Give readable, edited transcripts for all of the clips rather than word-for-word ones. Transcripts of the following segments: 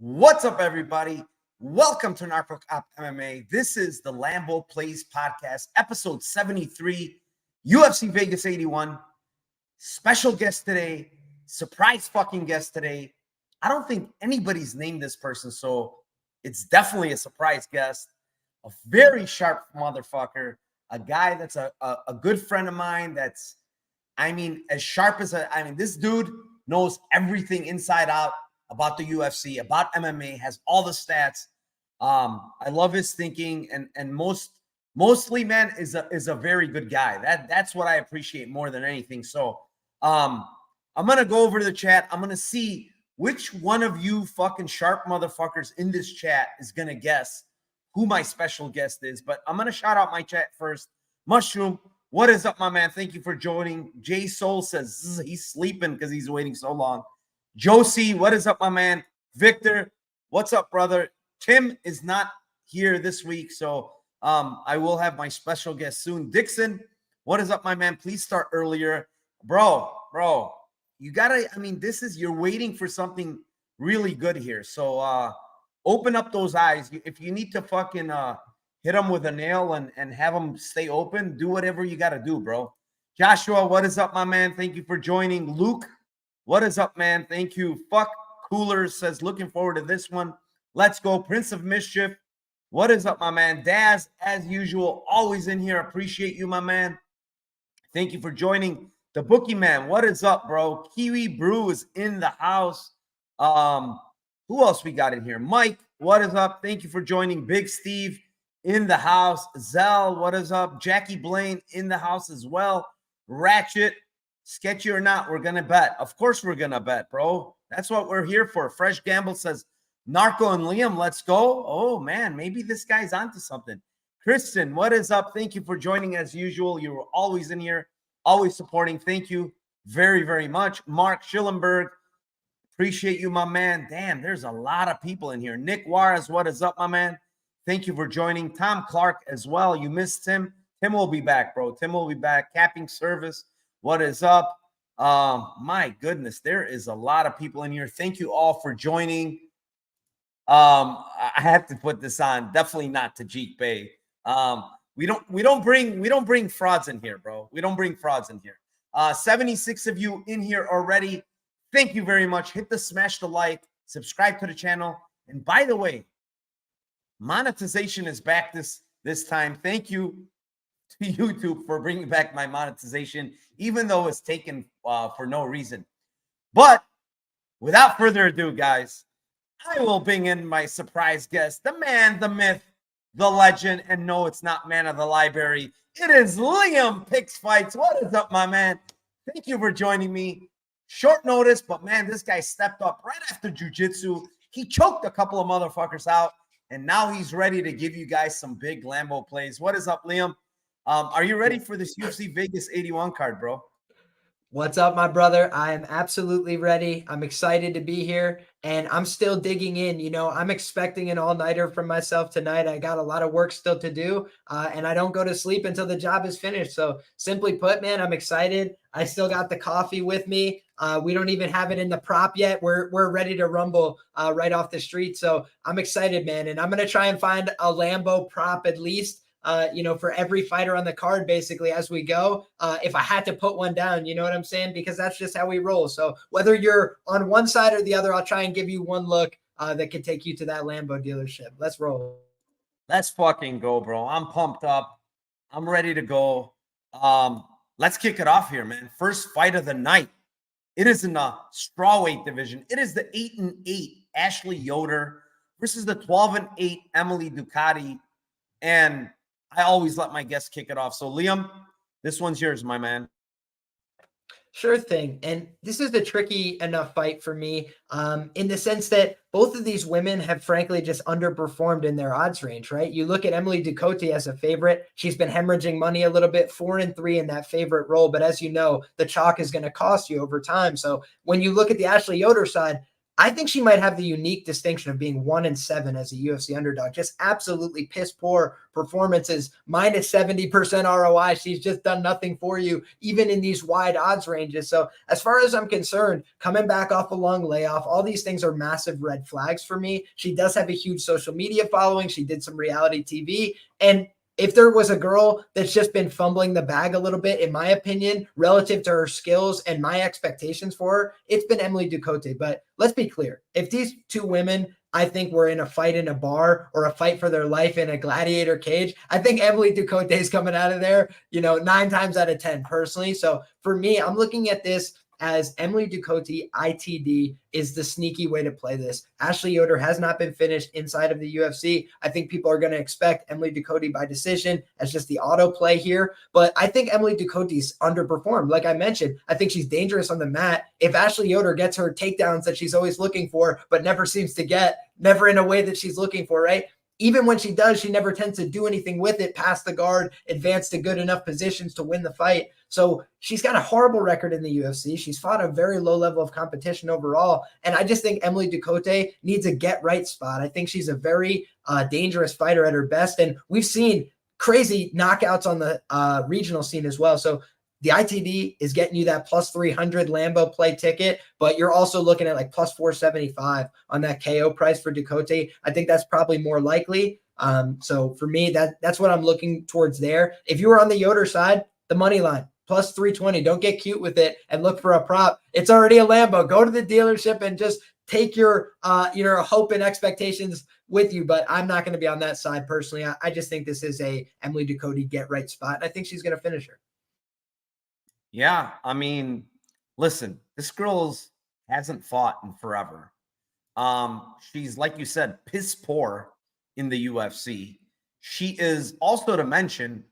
What's up, everybody? Welcome to Narco Cop MMA. This is the Lambo Plays podcast, episode 73, UFC Vegas 81. Special guest today, surprise fucking guest today. I don't think anybody's named this person, so it's definitely a surprise guest. A very sharp motherfucker, a guy that's a good friend of mine that's, as sharp as this dude knows everything inside out about the UFC, about MMA, has all the stats. I love his thinking, and mostly, man, is a very good guy. That's what I appreciate more than anything. So I'm gonna go over to the chat. I'm gonna see which one of you fucking sharp motherfuckers in this chat is gonna guess who my special guest is. But I'm gonna shout out my chat first. Mushroom, what is up, my man? Thank you for joining. J Soul says he's sleeping because he's waiting so long. Josie, what is up, my man? Victor, what's up, brother? Tim is not here this week, so I will have my special guest soon. Dixon, what is up, my man? Please start earlier. Bro, you gotta, you're waiting for something really good here. So open up those eyes. If you need to fucking hit them with a nail and have them stay open, do whatever you gotta do, bro. Joshua, what is up, my man? Thank you for joining. Luke, what is up, man? Thank you. Fuck Cooler says, looking forward to this one. Let's go. Prince of Mischief, what is up, my man? Daz, as usual, always in here. Appreciate you, my man. Thank you for joining. The Bookie Man, what is up, bro? Kiwi Brew is in the house. Who else we got in here? Mike, what is up? Thank you for joining. Big Steve in the house. Zell, what is up? Jackie Blaine in the house as well. Ratchet, sketchy or not, we're going to bet. Of course we're going to bet, bro. That's what we're here for. Fresh Gamble says, Narco and Liam, let's go. Oh, man, maybe this guy's onto something. Kristen, what is up? Thank you for joining as usual. You're always in here, always supporting. Thank you very, very much. Mark Schillenberg, appreciate you, my man. Damn, there's a lot of people in here. Nick Juarez, what is up, my man? Thank you for joining. Tom Clark as well. You missed Tim. Tim will be back, bro. Tim will be back. Capping Service, what is up? My goodness, there is a lot of people in here. Thank you all for joining. I have to put this on. Definitely not Tajik Bey. We don't bring frauds in here, bro. We don't bring frauds in here. 76 of you in here already. Thank you very much. Hit the smash the like, subscribe to the channel. And by the way, monetization is back this time. Thank you to YouTube for bringing back my monetization, even though it's taken for no reason. But without further ado, guys, I will bring in my surprise guest, the man, the myth, the legend, and no, it's not man of the library. It is Liam Picks Fights. What is up, my man? Thank you for joining me. Short notice, but man, this guy stepped up right after jiu-jitsu. He choked a couple of motherfuckers out, and now he's ready to give you guys some big Lambo plays. What is up, Liam? Are you ready for this UFC Vegas 81 card, bro? What's up, my brother? I am absolutely ready. I'm excited to be here, and I'm still digging in. You know, I'm expecting an all-nighter from myself tonight. I got a lot of work still to do, and I don't go to sleep until the job is finished. So simply put, man, I'm excited. I still got the coffee with me. We don't even have it in the prop yet. We're ready to rumble right off the street. So I'm excited, man, and I'm going to try and find a Lambo prop at least. For every fighter on the card, basically, as we go, if I had to put one down, you know what I'm saying? Because that's just how we roll. So whether you're on one side or the other, I'll try and give you one look that could take you to that Lambo dealership. Let's roll. Let's fucking go, bro. I'm pumped up. I'm ready to go. Let's kick it off here, man. First fight of the night. It is in the strawweight division. It is the 8-8 Ashley Yoder versus the 12-8 Emily Ducote. And I always let my guests kick it off. So, Liam, this one's yours, my man. Sure thing. And this is a tricky enough fight for me in the sense that both of these women have frankly just underperformed in their odds range, right? You look at Emily Ducote as a favorite. She's been hemorrhaging money a little bit, 4-3 in that favorite role. But as you know, the chalk is going to cost you over time. So when you look at the Ashley Yoder side, I think she might have the unique distinction of being 1-7 as a UFC underdog. Just absolutely piss poor performances, minus 70% ROI. She's just done nothing for you, even in these wide odds ranges. So as far as I'm concerned, coming back off a long layoff, all these things are massive red flags for me. She does have a huge social media following. She did some reality TV. And if there was a girl that's just been fumbling the bag a little bit, in my opinion, relative to her skills and my expectations for her, it's been Emily Ducote. But let's be clear. If these two women, I think, were in a fight in a bar or a fight for their life in a gladiator cage, I think Emily Ducote is coming out of there, 9 times out of 10 personally. So for me, I'm looking at this as Emily Ducote ITD is the sneaky way to play this. Ashley Yoder has not been finished inside of the UFC. I think people are going to expect Emily Ducote by decision as just the auto play here. But I think Emily Ducote's underperformed. Like I mentioned, I think she's dangerous on the mat. If Ashley Yoder gets her takedowns that she's always looking for, but never seems to get, never in a way that she's looking for, right? Even when she does, she never tends to do anything with it, pass the guard, advance to good enough positions to win the fight. So she's got a horrible record in the UFC. She's fought a very low level of competition overall. And I just think Emily Ducote needs a get right spot. I think she's a very dangerous fighter at her best. And we've seen crazy knockouts on the regional scene as well. So the ITD is getting you that plus 300 Lambo play ticket, but you're also looking at like plus 475 on that KO price for Ducote. I think that's probably more likely. So for me, that's what I'm looking towards there. If you were on the Yoder side, the money line, plus 320. Don't get cute with it and look for a prop. It's already a Lambo. Go to the dealership and just take your hope and expectations with you. But I'm not going to be on that side personally. I just think this is a Emily Ducote get right spot. I think she's going to finish her. Yeah, I mean, listen, this girl's hasn't fought in forever. She's, like you said, piss poor in the UFC. She is also, to mention,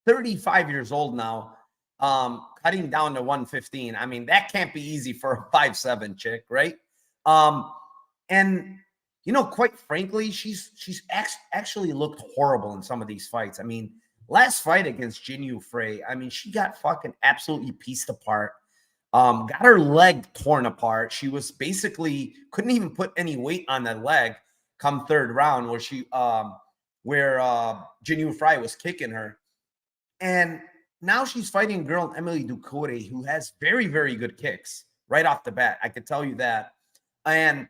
35 years old now, cutting down to 115. I mean, that can't be easy for a 5'7" chick, right? And quite frankly, she's actually looked horrible in some of these fights. I mean, last fight against Jinyu Frey, I mean, she got fucking absolutely pieced apart. Got her leg torn apart. She was basically couldn't even put any weight on that leg come third round where Jinyu Frey was kicking her. And now she's fighting a girl, Emily Ducote, who has very, very good kicks right off the bat. I could tell you that. And,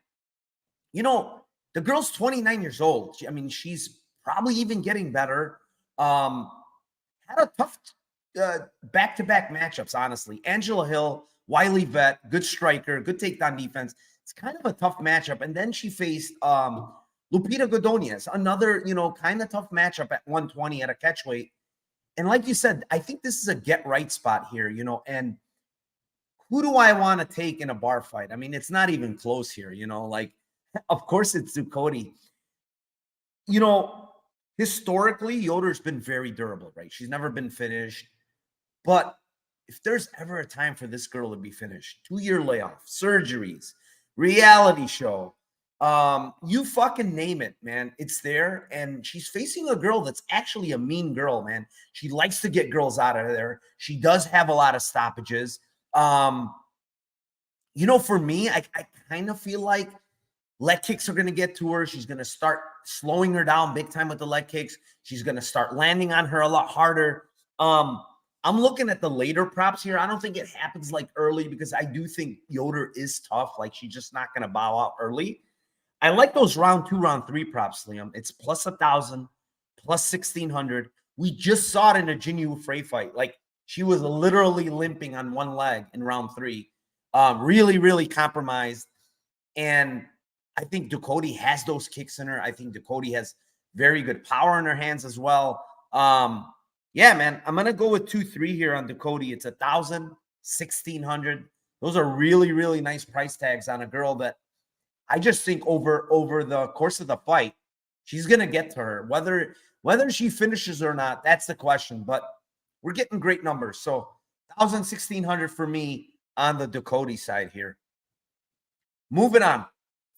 the girl's 29 years old. I mean, she's probably even getting better. Had a tough back-to-back matchups, honestly. Angela Hill, wily vet, good striker, good takedown defense. It's kind of a tough matchup. And then she faced Lupita Godinez, another, kind of tough matchup at 120 at a catchweight. And like you said, I think this is a get-right spot here, and who do I want to take in a bar fight? I mean, it's not even close here, of course it's Ducote. Historically, Yoder's been very durable, right? She's never been finished. But if there's ever a time for this girl to be finished, 2-year layoff, surgeries, reality show, you fucking name it, man. It's there. And she's facing a girl that's actually a mean girl, man. She likes to get girls out of there. She does have a lot of stoppages. For me, I kind of feel like leg kicks are going to get to her. She's going to start slowing her down big time with the leg kicks. She's going to start landing on her a lot harder. I'm looking at the later props here. I don't think it happens like early because I do think Yoder is tough. Like she's just not going to bow out early. I like those round 2, round 3 props, Liam. It's plus 1,000, plus 1,600. We just saw it in a Jinyu Frey fight. Like she was literally limping on one leg in round 3. Really, really compromised. And I think Ducote has those kicks in her. I think Ducote has very good power in her hands as well. Yeah, man, I'm going to go with 2-3 here on Ducote. It's 1,000, 1,600. Those are really, really nice price tags on a girl that I just think over the course of the fight, she's going to get to her. Whether she finishes or not, that's the question. But we're getting great numbers. So 1,000, 1,600 for me on the Ducote side here. Moving on.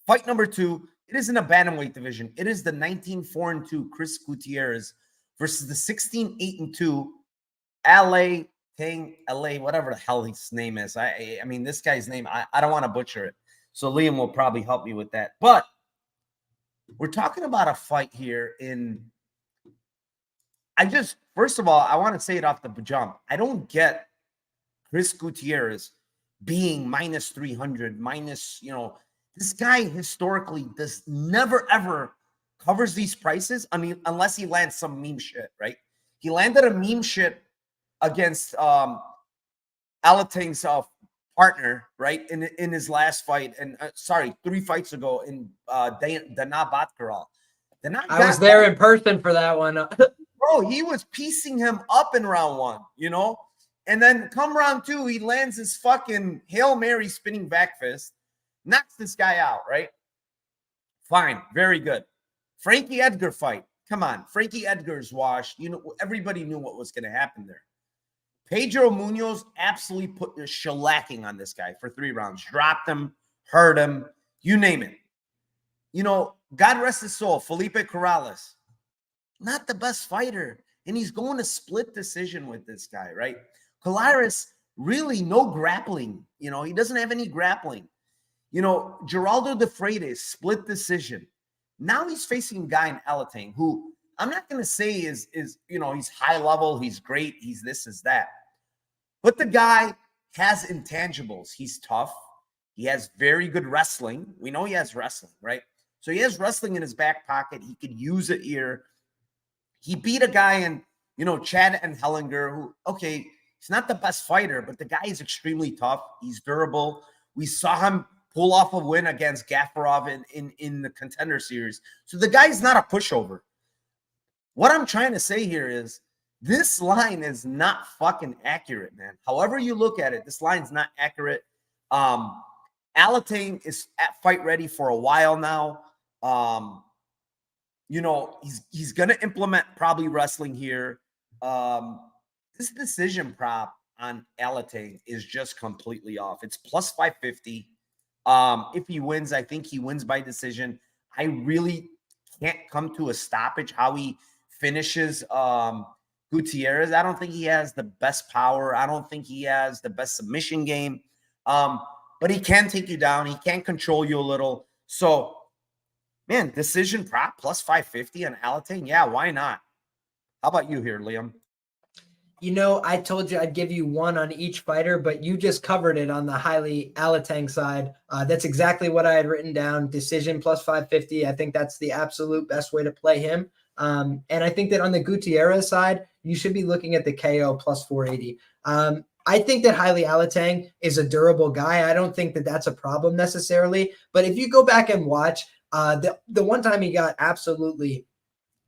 Fight number 2. It is in a bantamweight division. It is the 19-4-2 Chris Gutierrez versus the 16-8-2 LA, whatever the hell his name is. I mean, this guy's name, I don't want to butcher it. So Liam will probably help me with that. But we're talking about a fight here first of all, I want to say it off the jump. I don't get Chris Gutierrez being minus 300, this guy historically does never, ever covers these prices. I mean, unless he lands some meme shit, right? He landed a meme shit against Alatan's partner, right, in his last fight, and 3 fights ago in Dana Batkaral. I was there in person for that one. Bro, he was piecing him up in round 1, and then come round 2, he lands his fucking Hail Mary spinning back fist, knocks this guy out, right? Fine, very good. Frankie Edgar fight. Come on, Frankie Edgar's washed. Everybody knew what was going to happen there. Pedro Munoz absolutely put the shellacking on this guy for 3 rounds. Dropped him, hurt him, you name it. God rest his soul, Felipe Corrales. Not the best fighter. And he's going to split decision with this guy, right? Colares, really no grappling. He doesn't have any grappling. Geraldo de Freitas, split decision. Now he's facing a guy in Alatan who I'm not going to say is he's high level, he's great, he's this, is that. But the guy has intangibles. He's tough. He has very good wrestling. We know he has wrestling, right? So he has wrestling in his back pocket. He could use it here. He beat a guy in, Chad and Hellinger, who, okay, he's not the best fighter, but the guy is extremely tough. He's durable. We saw him pull off a win against Gafarov in the Contender Series. So the guy's not a pushover. What I'm trying to say here is this line is not fucking accurate, man. However you look at it, this line's not accurate. Alatan is at fight ready for a while now. He's going to implement probably wrestling here. This decision prop on Alatan is just completely off. It's plus 550. If he wins, I think he wins by decision. I really can't come to a stoppage how he finishes Gutierrez. I don't think he has the best power. I don't think he has the best submission game. But he can take you down. He can control you a little. So, man, decision prop plus 550 on Alatan. Yeah, why not? How about you here, Liam? I told you I'd give you one on each fighter, but you just covered it on the highly Alatan side. That's exactly what I had written down. Decision plus 550. I think that's the absolute best way to play him. And I think that on the Gutierrez side, you should be looking at the KO plus 480. I think that Haile Alatan is a durable guy. I don't think that that's a problem necessarily. But if you go back and watch, the one time he got absolutely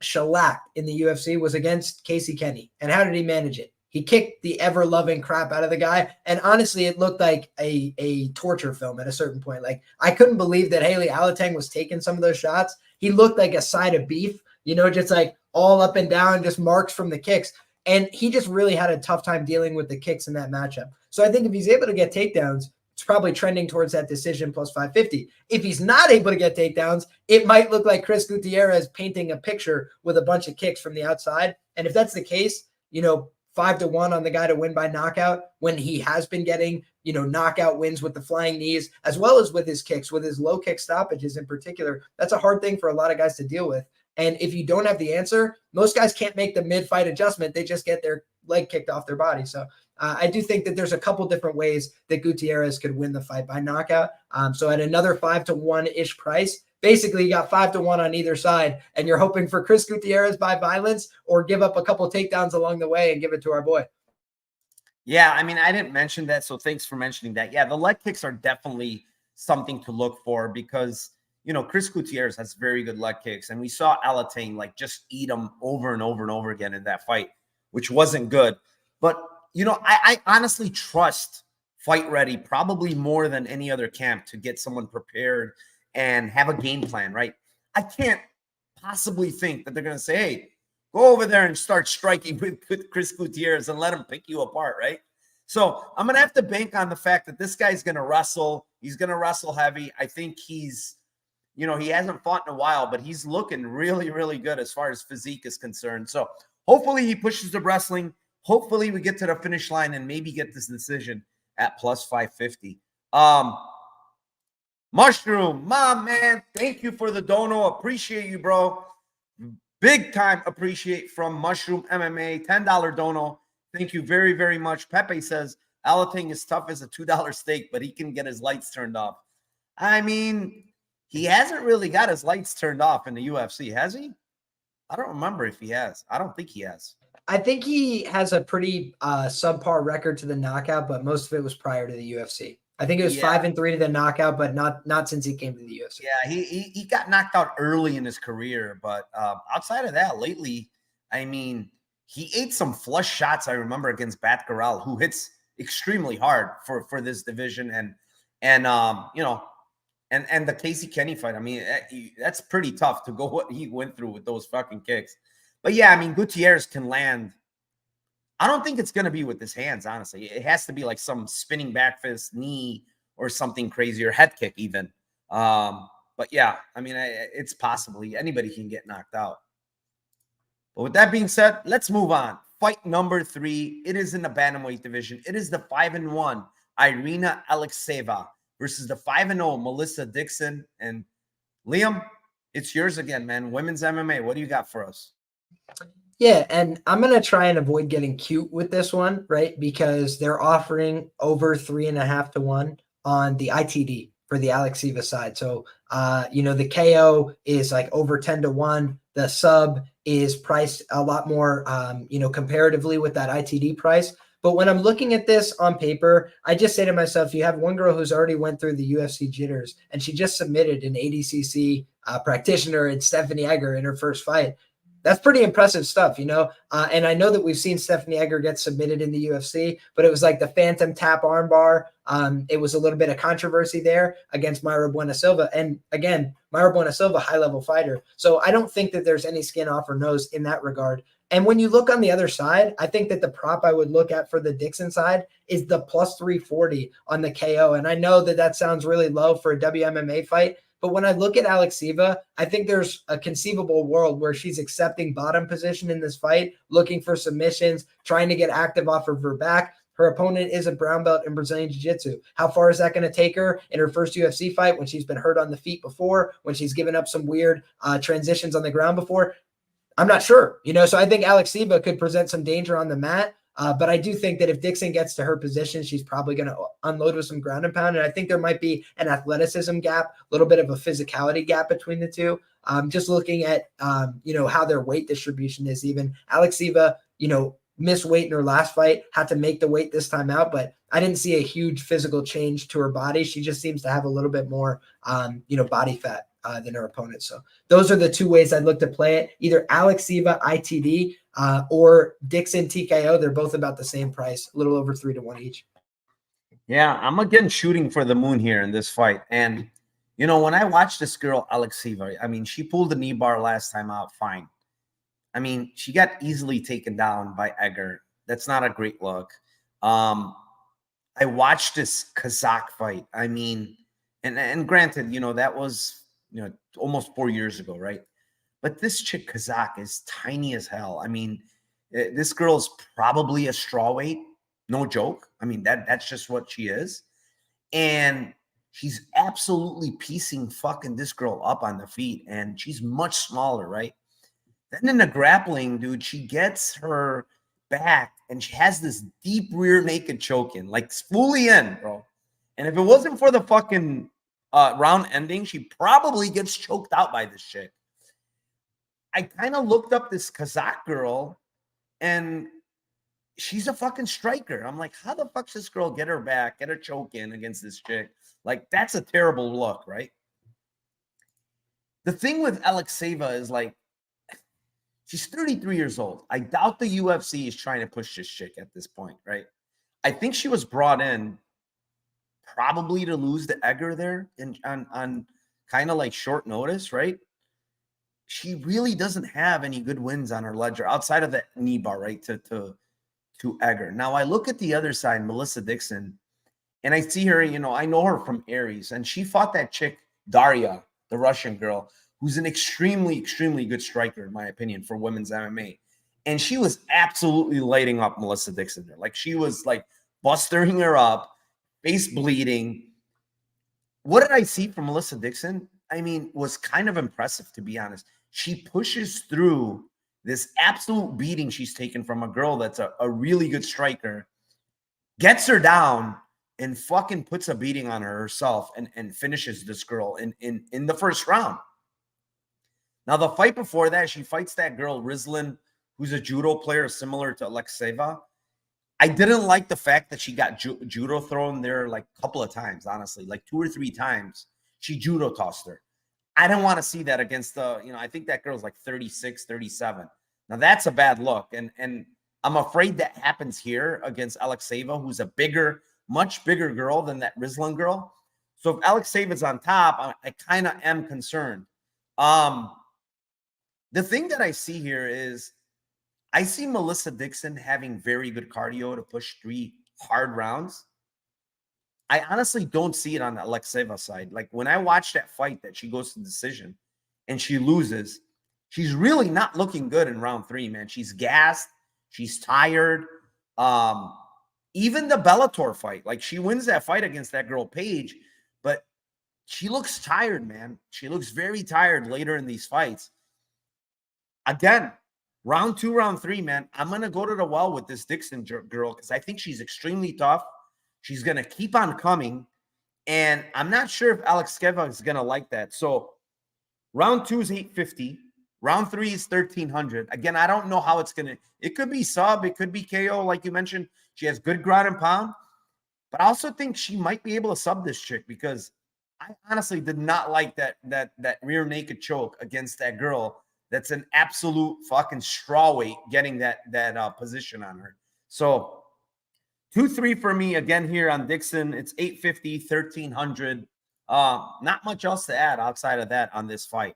shellacked in the UFC was against Casey Kenny. And how did he manage it? He kicked the ever-loving crap out of the guy. And honestly, it looked like a torture film at a certain point. Like, I couldn't believe that Haile Alatan was taking some of those shots. He looked like a side of beef, just like all up and down, just marks from the kicks. And he just really had a tough time dealing with the kicks in that matchup. So I think if he's able to get takedowns, it's probably trending towards that decision plus 550. If he's not able to get takedowns, it might look like Chris Gutierrez painting a picture with a bunch of kicks from the outside. And if that's the case, 5-1 on the guy to win by knockout when he has been getting, knockout wins with the flying knees, as well as with his kicks, with his low kick stoppages in particular. That's a hard thing for a lot of guys to deal with. And if you don't have the answer, most guys can't make the mid-fight adjustment. They just get their leg kicked off their body. So I do think that there's a couple different ways that Gutierrez could win the fight by knockout. So at another 5-1-ish price, basically you got 5-1 on either side, and you're hoping for Chris Gutierrez by violence or give up a couple takedowns along the way and give it to our boy. Yeah, I mean, I didn't mention that, so thanks for mentioning that. Yeah, the leg kicks are definitely something to look for because Chris Gutierrez has very good leg kicks, and we saw Alatan just eat him over and over and over again in that fight, which wasn't good. But I honestly trust Fight Ready probably more than any other camp to get someone prepared and have a game plan, right? I can't possibly think that they're going to say, hey, go over there and start striking with Chris Gutierrez and let him pick you apart, right? So I'm going to have to bank on the fact that this guy's going to wrestle. He's going to wrestle heavy. I think he's he hasn't fought in a while, but he's looking really, really good as far as physique is concerned. So hopefully he pushes the wrestling. Hopefully we get to the finish line and maybe get this decision at plus 550. Mushroom, my man, thank you for the dono. Appreciate you, bro. Big time appreciate from Mushroom MMA. $10 dono. Thank you very, very much. Pepe says, Alatan is tough as a $2 steak, but he can get his lights turned off. I mean, he hasn't really got his lights turned off in the UFC, has he? I don't remember if he has. I don't think he has. I think he has a pretty subpar record to the knockout, but most of it was prior to the UFC. I think it was 5-3 to the knockout, but not since he came to the UFC. Yeah, he got knocked out early in his career, but outside of that, lately, I mean, he ate some flush shots. I remember against Batgarel, who hits extremely hard for this division, and you know, and the Casey Kenny fight. I mean, that's pretty tough to go what he went through with those fucking kicks. But yeah, I mean, Gutierrez can land. I don't think it's going to be with his hands, honestly. It has to be like some spinning back fist, knee, or something crazy, or head kick even. But yeah, I mean, it's possibly anybody can get knocked out. But with that being said, let's move on. Fight number 3. It is in the bantamweight division. It is the 5-1 Irina Alekseeva versus the 5-0 Melissa Dixon. And Liam, it's yours again, man. Women's MMA. What do you got for us? Yeah, and I'm going to try and avoid getting cute with this one, right? Because they're offering over 3.5 to 1 on the ITD for the Alekseeva side. So, the KO is like over 10 to 1. The sub is priced a lot more, comparatively with that ITD price. But when I'm looking at this on paper, I just say to myself, you have one girl who's already went through the UFC jitters, and she just submitted an ADCC practitioner in Stephanie Egger in her first fight. That's pretty impressive stuff, and I know that we've seen Stephanie Egger get submitted in the UFC, but it was like the phantom tap armbar. It was a little bit of controversy there against Mayra Bueno Silva. And again, Mayra Bueno Silva, high-level fighter. So I don't think that there's any skin off her nose in that regard. And when you look on the other side, I think that the prop I would look at for the Dixon side is the plus 340 on the KO. And I know that sounds really low for a WMMA fight, but when I look at Alekseeva, I think there's a conceivable world where she's accepting bottom position in this fight, looking for submissions, trying to get active off of her back. Her opponent is a brown belt in Brazilian Jiu-Jitsu. How far is that going to take her in her first UFC fight when she's been hurt on the feet before, when she's given up some weird transitions on the ground before? I'm not sure, so I think Alekseeva could present some danger on the mat. But I do think that if Dixon gets to her position, she's probably going to unload with some ground and pound. And I think there might be an athleticism gap, a little bit of a physicality gap between the two. Just looking at, how their weight distribution is even. Alekseeva, missed weight in her last fight, had to make the weight this time out, but I didn't see a huge physical change to her body. She just seems to have a little bit more, body fat than her opponent. So those are the two ways I'd look to play it. Either Alekseeva ITD or Dixon TKO. They're both about the same price, a little over 3 to 1 each. Yeah, I'm again shooting for the moon here in this fight. And, when I watched this girl, Alekseeva, I mean, she pulled the knee bar last time out, fine. I mean, she got easily taken down by Egger. That's not a great look. I watched this Kazakh fight. I mean, and granted, that was, almost 4 years ago, right? But this chick Kazakh is tiny as hell. I mean, this girl's probably a strawweight. No joke. I mean, that's just what she is. And she's absolutely piecing fucking this girl up on the feet. And she's much smaller, right? Then in the grappling, dude, she gets her back and she has this deep rear naked choke in, like fully in, bro. And if it wasn't for the fucking round ending, she probably gets choked out by this chick. I kind of looked up this Kazakh girl, and she's a fucking striker. I'm like, how the fuck's this girl get her back, get her choke in against this chick? Like, that's a terrible look, right? The thing with Alekseeva is, like, she's 33 years old. I doubt the UFC is trying to push this chick at this point, right? I think she was brought in probably to lose the Egger there on kind of like short notice, right? She really doesn't have any good wins on her ledger outside of the knee bar, right? To Egger. Now I look at the other side, Melissa Dixon, and I see her, I know her from Aries, and she fought that chick, Daria, the Russian girl, who's an extremely, extremely good striker, in my opinion, for women's MMA. And she was absolutely lighting up Melissa Dixon there. Like, she was like bustering her up, face bleeding. what did I see from Melissa Dixon? I mean, was kind of impressive, to be honest. She pushes through this absolute beating she's taken from a girl that's a really good striker, gets her down, and fucking puts a beating on her herself and finishes this girl in the first round. Now, the fight before that, she fights that girl, Rizlan, who's a judo player similar to Alexeva. I didn't like the fact that she got judo thrown there like a couple of times, honestly, like 2 or 3 times. She judo tossed her. I didn't want to see that against I think that girl's like 36, 37. Now that's a bad look. And I'm afraid that happens here against Alexeva, who's a bigger, much bigger girl than that Rizlan girl. So if Alexeva's on top, I kind of am concerned. The thing that I see here is I see Melissa Dixon having very good cardio to push 3 hard rounds. I honestly don't see it on the Alexeva side. Like when I watch that fight that she goes to decision and she loses, she's really not looking good in round 3, man. She's gassed. She's tired. Even the Bellator fight, like she wins that fight against that girl Paige, but she looks tired, man. She looks very tired later in these fights. Again, round 2, round 3, man, I'm going to go to the well with this Dixon girl because I think she's extremely tough. She's going to keep on coming. And I'm not sure if Alexeva is going to like that. So round 2 is 850. Round 3 is 1,300. Again, I don't know how it's going to – it could be sub. It could be KO, like you mentioned. She has good ground and pound. But I also think she might be able to sub this chick because I honestly did not like that rear naked choke against that girl. That's an absolute fucking strawweight getting that position on her. So 2-3 for me again here on Dixon. It's 850, 1,300. Not much else to add outside of that on this fight.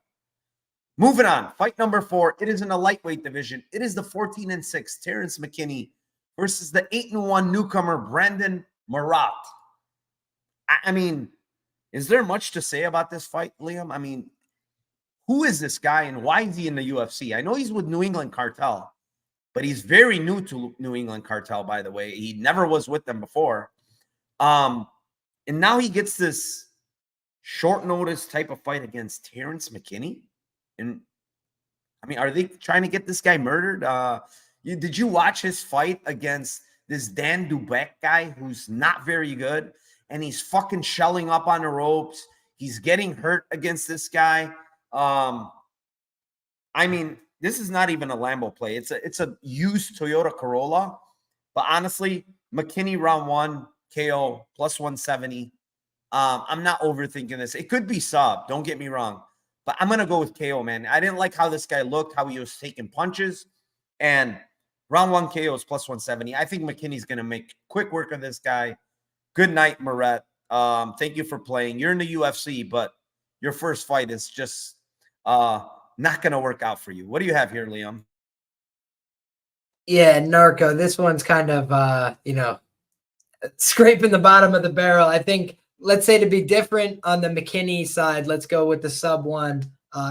Moving on, fight number 4. It is in a lightweight division. It is the 14-6 Terrence McKinney versus the 8-1 newcomer Brandon Marotte. I mean, is there much to say about this fight, Liam? I mean, who is this guy and why is he in the UFC? I know he's with New England Cartel, but he's very new to New England Cartel, by the way. He never was with them before. And now he gets this short notice type of fight against Terrence McKinney. And I mean, are they trying to get this guy murdered? Did you watch his fight against this Dan Dubeck guy who's not very good? And he's fucking shelling up on the ropes. He's getting hurt against this guy. I mean, this is not even a Lambo play. It's a used Toyota Corolla. But honestly, McKinney round 1, KO, plus 170. I'm not overthinking this. It could be sub. Don't get me wrong. But I'm going to go with KO, man. I didn't like how this guy looked, how he was taking punches. And round 1 KO is plus 170. I think McKinney's going to make quick work of this guy. Good night, Marotte. Thank you for playing. You're in the UFC, but your first fight is just not going to work out for you. What do you have here, Liam? Yeah, Narco. This one's kind of, scraping the bottom of the barrel. I think, let's say to be different on the McKinney side, let's go with the sub 1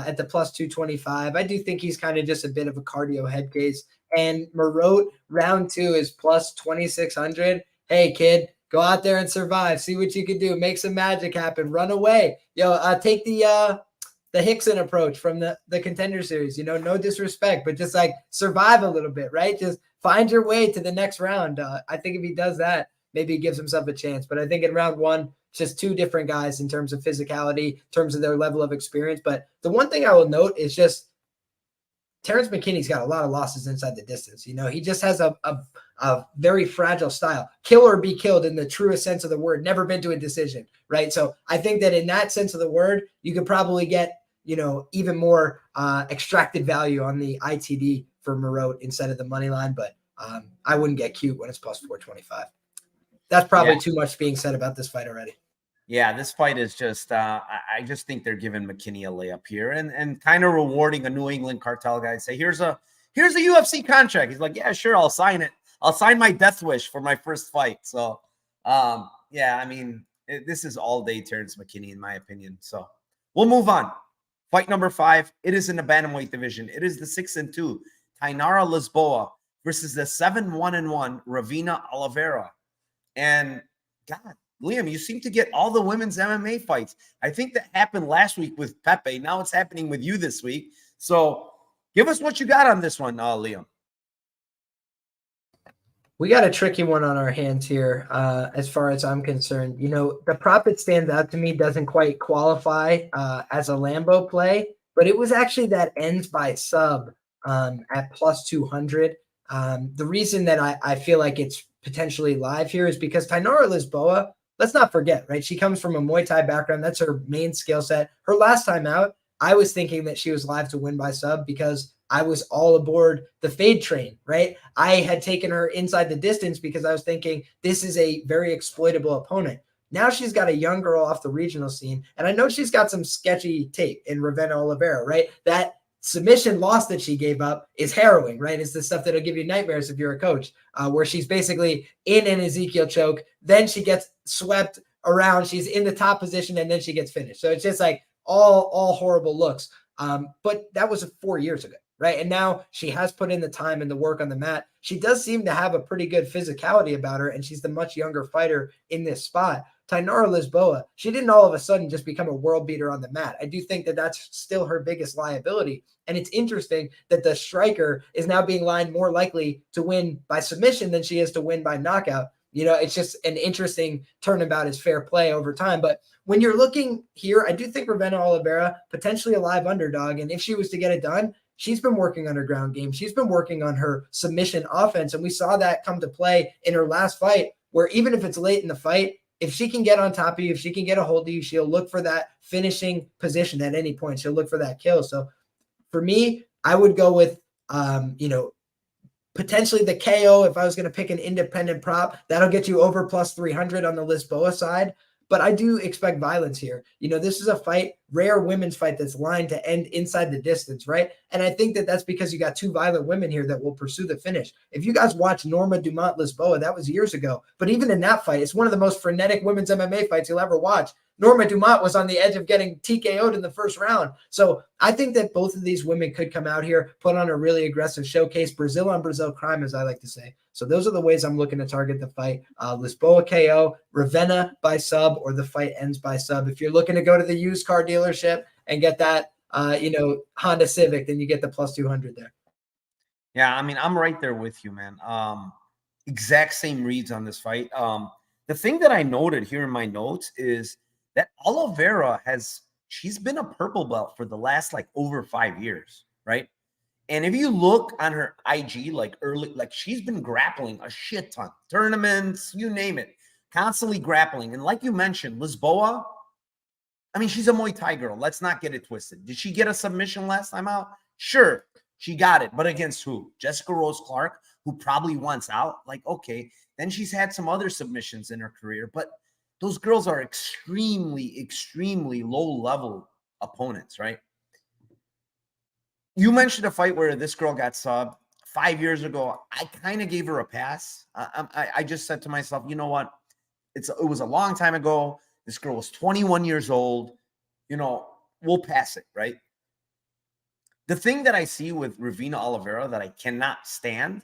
at the plus 225. I do think he's kind of just a bit of a cardio head case. And Marotte round 2 is plus 2,600. Hey, kid, go out there and survive. See what you can do. Make some magic happen. Run away. Take the Hickson approach from the Contender Series. No disrespect, but just like survive a little bit, right? Just find your way to the next round. I think if he does that, maybe he gives himself a chance. But I think in round 1, it's just 2 different guys in terms of physicality, in terms of their level of experience. But the one thing I will note is just Terrence McKinney's got a lot of losses inside the distance. He just has a very fragile style. Kill or be killed in the truest sense of the word. Never been to a decision, right? So I think that in that sense of the word, you could probably get, even more extracted value on the ITD for Marotte instead of the money line. But I wouldn't get cute when it's plus 425. That's probably too much being said about this fight already. Yeah, this fight is just I just think they're giving McKinney a layup here and kind of rewarding a New England Cartel guy. Say, here's a UFC contract. He's like, yeah, sure, I'll sign it. I'll sign my death wish for my first fight. So, yeah, I mean, this is all day Terrence McKinney, in my opinion. So we'll move on. Fight number 5. It is in the bantamweight division. It is the 6-2 Tainara Lisboa versus the 7-1-1 Ravina Oliveira. And God, Liam, you seem to get all the women's MMA fights. I think that happened last week with Pepe. Now it's happening with you this week. So give us what you got on this one, Liam. We got a tricky one on our hands here, as far as I'm concerned. The prop that stands out to me doesn't quite qualify as a Lambo play, but it was actually that ends by sub at plus 200. The reason that I feel like it's potentially live here is because Tainara Lisboa, let's not forget, right? She comes from a Muay Thai background. That's her main skill set. Her last time out, I was thinking that she was live to win by sub because I was all aboard the fade train, right? I had taken her inside the distance because I was thinking this is a very exploitable opponent. Now she's got a young girl off the regional scene, and I know she's got some sketchy tape in Ravenna Oliveira, right? That submission loss that she gave up is harrowing, right? It's the stuff that'll give you nightmares if you're a coach, where she's basically in an Ezekiel choke, then she gets swept around, she's in the top position, and then she gets finished. So it's just like all horrible looks. But that was 4 years ago. Right. And now she has put in the time and the work on the mat. She does seem to have a pretty good physicality about her, and she's the much younger fighter in this spot. Tainara Lisboa, she didn't all of a sudden just become a world beater on the mat. I do think that that's still her biggest liability. And it's interesting that the striker is now being lined more likely to win by submission than she is to win by knockout. It's just an interesting turnabout as fair play over time. But when you're looking here, I do think Ravenna Oliveira, potentially a live underdog. And if she was to get it done, she's been working on her ground game. She's been working on her submission offense. And we saw that come to play in her last fight, where even if it's late in the fight, if she can get on top of you, if she can get a hold of you, she'll look for that finishing position at any point. She'll look for that kill. So for me, I would go with, potentially the KO. If I was going to pick an independent prop, that'll get you over plus 300 on the Lisboa side. But I do expect violence here. This is a fight, rare women's fight that's lined to end inside the distance, right? And I think that that's because you got two violent women here that will pursue the finish. If you guys watch Norma Dumont Lisboa, that was years ago. But even in that fight, it's one of the most frenetic women's MMA fights you'll ever watch. Norma Dumont was on the edge of getting TKO'd in the first round. So I think that both of these women could come out here, put on a really aggressive showcase, Brazil on Brazil crime, as I like to say. So those are the ways I'm looking to target the fight. Lisboa KO, Ravenna by sub, or the fight ends by sub. If you're looking to go to the used car dealership and get that, Honda Civic, then you get the plus 200 there. Yeah, I mean, I'm right there with you, man. Exact same reads on this fight. The thing that I noted here in my notes is that Oliveira she's been a purple belt for the last over 5 years, right? And if you look on her IG, she's been grappling a shit ton, tournaments, you name it, constantly grappling. And like you mentioned, Lisboa, I mean, she's a Muay Thai girl. Let's not get it twisted. Did she get a submission last time out? Sure, she got it. But against who? Jessica Rose Clark, who probably wants out. Okay. Then she's had some other submissions in her career, but those girls are extremely, extremely low-level opponents, right? You mentioned a fight where this girl got subbed 5 years ago. I kind of gave her a pass. I just said to myself, you know what? It was a long time ago. This girl was 21 years old. We'll pass it, right? The thing that I see with Ravenna Oliveira that I cannot stand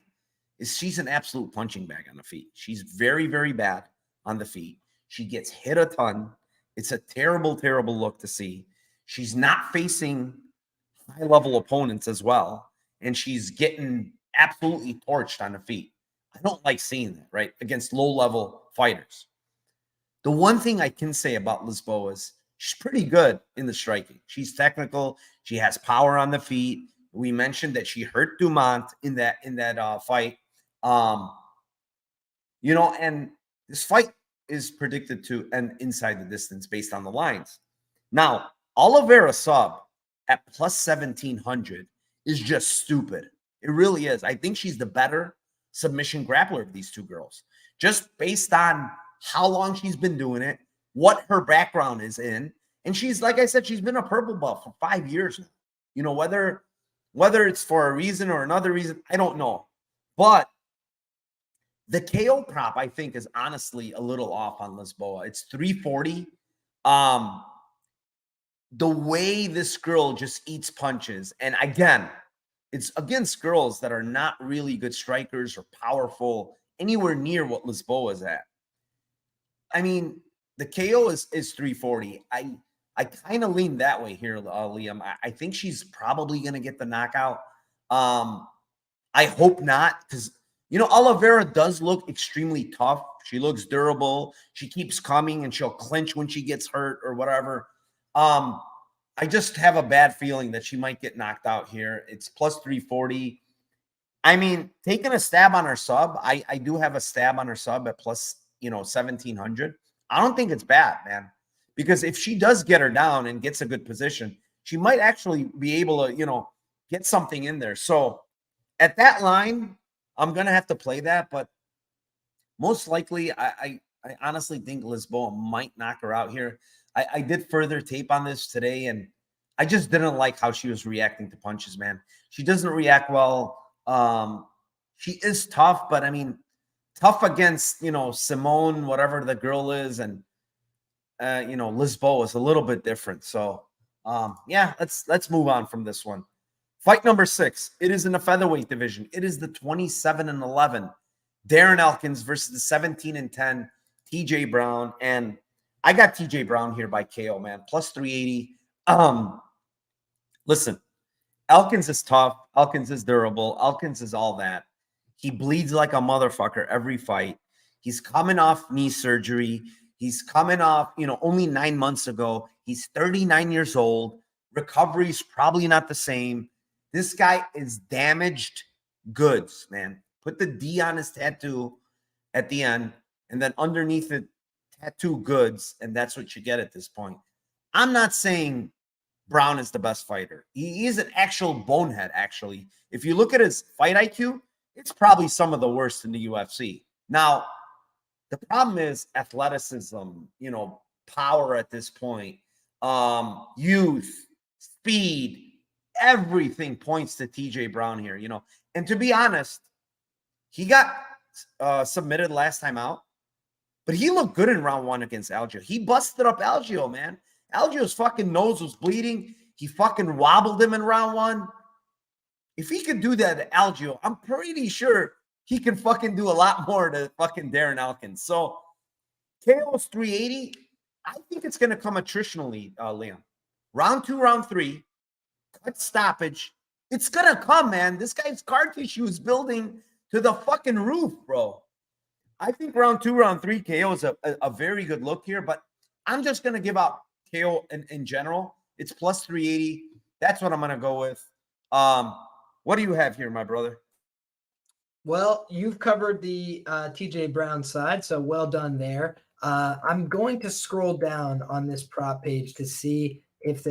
is she's an absolute punching bag on the feet. She's very, very bad on the feet. She gets hit a ton. It's a terrible, terrible look to see. She's not facing high-level opponents as well, and she's getting absolutely torched on the feet. I don't like seeing that, right, against low-level fighters. The one thing I can say about Lisboa is she's pretty good in the striking. She's technical. She has power on the feet. We mentioned that she hurt Dumont in that fight. And this fight is predicted to end inside the distance based on the lines. Now, Oliveira sub at plus 1,700 is just stupid. It really is. I think she's the better submission grappler of these two girls, just based on how long she's been doing it, what her background is in. And she's, like I said, she's been a purple belt for 5 years now. Whether it's for a reason or another reason, I don't know. But the KO prop, I think, is honestly a little off on Lisboa. It's 340. The way this girl just eats punches, and again, it's against girls that are not really good strikers or powerful anywhere near what Lisboa is at. I mean, the KO is 340. I kind of lean that way here, Liam. I think she's probably going to get the knockout. I hope not, because, Oliveira does look extremely tough. She looks durable. She keeps coming, and she'll clinch when she gets hurt or whatever. I just have a bad feeling that she might get knocked out here. It's plus 340. I mean, taking a stab on her sub, I do have a stab on her sub at plus, 1,700. I don't think it's bad, man, because if she does get her down and gets a good position, she might actually be able to, get something in there. So at that line, I'm going to have to play that, but most likely I honestly think Lisboa might knock her out here. I did further tape on this today, and I just didn't like how she was reacting to punches, man. She doesn't react well. She is tough, but I mean, tough against, Simone, whatever the girl is, and, Lisboa is a little bit different. So, yeah, let's move on from this one. Fight number 6. It is in the featherweight division. It is the 27-11 Darren Elkins versus the 17-10 TJ Brown. And I got TJ Brown here by KO, man. Plus 380. Listen, Elkins is tough. Elkins is durable. Elkins is all that. He bleeds like a motherfucker every fight. He's coming off knee surgery. He's coming off, only 9 months ago. He's 39 years old. Recovery's probably not the same. This guy is damaged goods, man. Put the D on his tattoo at the end, and then underneath it, tattoo goods, and that's what you get at this point. I'm not saying Brown is the best fighter. He is an actual bonehead, actually. If you look at his fight IQ, it's probably some of the worst in the UFC. Now, the problem is athleticism, power at this point, youth, speed, everything points to TJ Brown here, And to be honest, he got submitted last time out, but he looked good in round 1 against Algio. He busted up Algio, man. Algio's fucking nose was bleeding. He fucking wobbled him in round 1. If he could do that to Algio, I'm pretty sure he can fucking do a lot more to fucking Darren Elkins. So KO's 380. I think it's going to come attritionally, Liam. Round 2, round 3, cut stoppage. It's going to come, man. This guy's scar tissue is building to the fucking roof, bro. I think round 2, round 3, KO is a very good look here, but I'm just going to give out KO in general. It's plus 380. That's what I'm going to go with. What do you have here, my brother? Well, you've covered the TJ Brown side, so well done there. I'm going to scroll down on this prop page to see if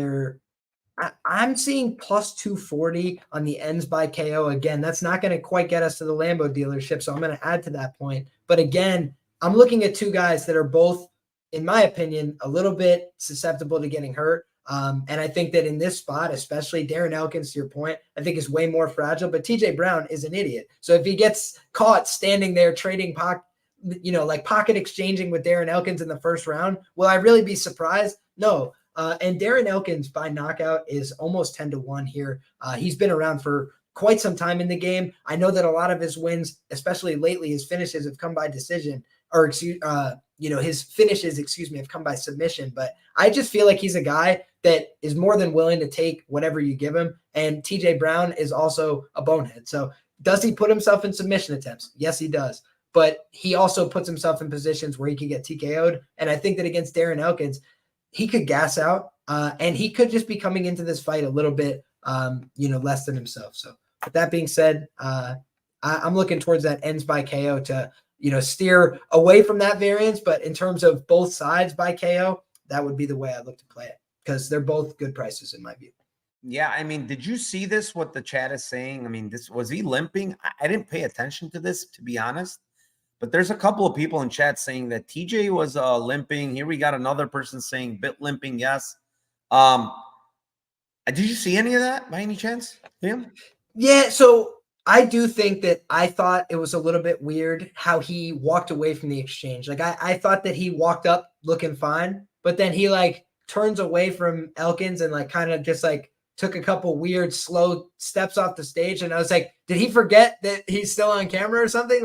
I'm seeing plus 240 on the ends by KO. Again, that's not going to quite get us to the Lambo dealership, so I'm going to add to that point. But again, I'm looking at two guys that are both, in my opinion, a little bit susceptible to getting hurt. And I think that in this spot, especially Darren Elkins, to your point, I think is way more fragile. But TJ Brown is an idiot. So if he gets caught standing there trading pocket exchanging with Darren Elkins in the first round, will I really be surprised? No. And Darren Elkins by knockout is almost 10-1 here. He's been around for quite some time in the game. I know that a lot of his wins, especially lately, his finishes have come by decision, or his finishes, have come by submission. But I just feel like he's a guy that is more than willing to take whatever you give him. And TJ Brown is also a bonehead. So does he put himself in submission attempts? Yes, he does. But he also puts himself in positions where he could get TKO'd. And I think that against Darren Elkins, he could gas out and he could just be coming into this fight a little bit, less than himself. So with that being said, I'm looking towards that ends by KO to, steer away from that variance. But in terms of both sides by KO, that would be the way I look to play it because they're both good prices in my view. Yeah. I mean, did you see this, what the chat is saying? I mean, was he limping? I didn't pay attention to this, to be honest. But there's a couple of people in chat saying that TJ was limping. Here we got another person saying bit limping. Yes. Did you see any of that by any chance, Liam? Yeah. So I do think that I thought it was a little bit weird how he walked away from the exchange. Like I thought that he walked up looking fine, but then he turns away from Elkins and kind of just took a couple weird slow steps off the stage. And I was like, did he forget that he's still on camera or something?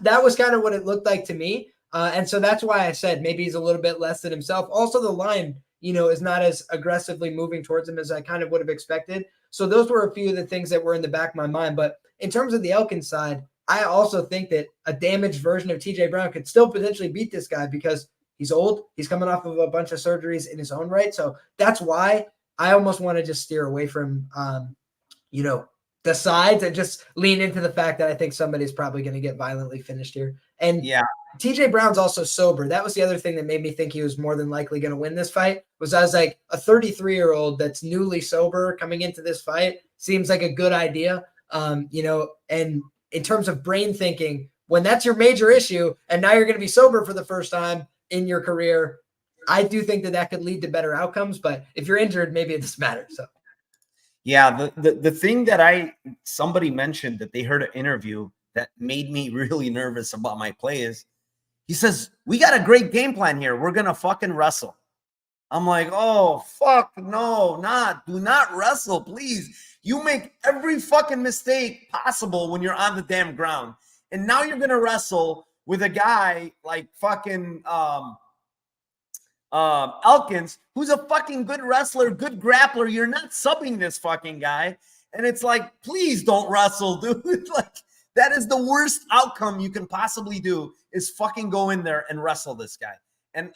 That was kind of what it looked like to me. And so that's why I said maybe he's a little bit less than himself. Also, the line, is not as aggressively moving towards him as I kind of would have expected. So those were a few of the things that were in the back of my mind. But in terms of the Elkins side, I also think that a damaged version of TJ Brown could still potentially beat this guy because he's old. He's coming off of a bunch of surgeries in his own right. So that's why I almost want to just steer away from, the sides and just lean into the fact that I think somebody's probably going to get violently finished here. And yeah, TJ Brown's also sober. That was the other thing that made me think he was more than likely going to win this fight. I was like, a 33-year-old that's newly sober coming into this fight seems like a good idea. And in terms of brain thinking, when that's your major issue and now you're going to be sober for the first time in your career, I do think that could lead to better outcomes. But if you're injured, maybe it doesn't matter. So. Yeah, the thing that somebody mentioned that they heard an interview that made me really nervous about my play is he says, we got a great game plan here. We're going to fucking wrestle. I'm like, oh, fuck, no, do not wrestle, please. You make every fucking mistake possible when you're on the damn ground. And now you're going to wrestle with a guy like fucking Elkins, who's a fucking good wrestler, good grappler. You're not subbing this fucking guy. And it's like, please don't wrestle, dude. Like, that is the worst outcome you can possibly do is fucking go in there and wrestle this guy. And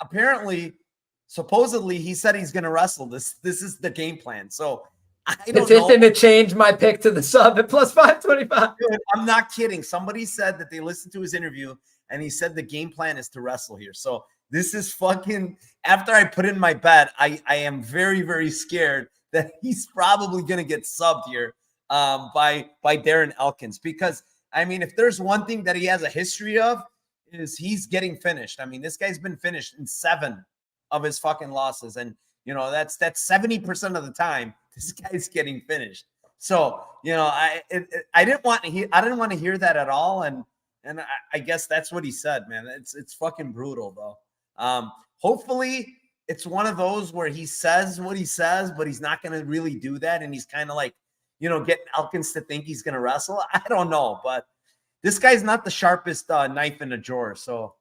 supposedly, he said he's going to wrestle. This is the game plan. So I don't know. Petition to change my pick to the sub at plus 525. Dude, I'm not kidding. Somebody said that they listened to his interview and he said the game plan is to wrestle here. So this is fucking, after I put in my bet, I am very, very scared that he's probably going to get subbed here by Darren Elkins. Because, I mean, if there's one thing that he has a history of is he's getting finished. I mean, this guy's been finished in 7 of his fucking losses. And, that's 70% of the time this guy's getting finished. So, I didn't want to hear that at all. And I guess that's what he said, man. It's fucking brutal though. Hopefully it's one of those where he says what he says, but he's not going to really do that. And he's kind of like, getting Elkins to think he's going to wrestle. I don't know, but this guy's not the sharpest knife in a drawer. So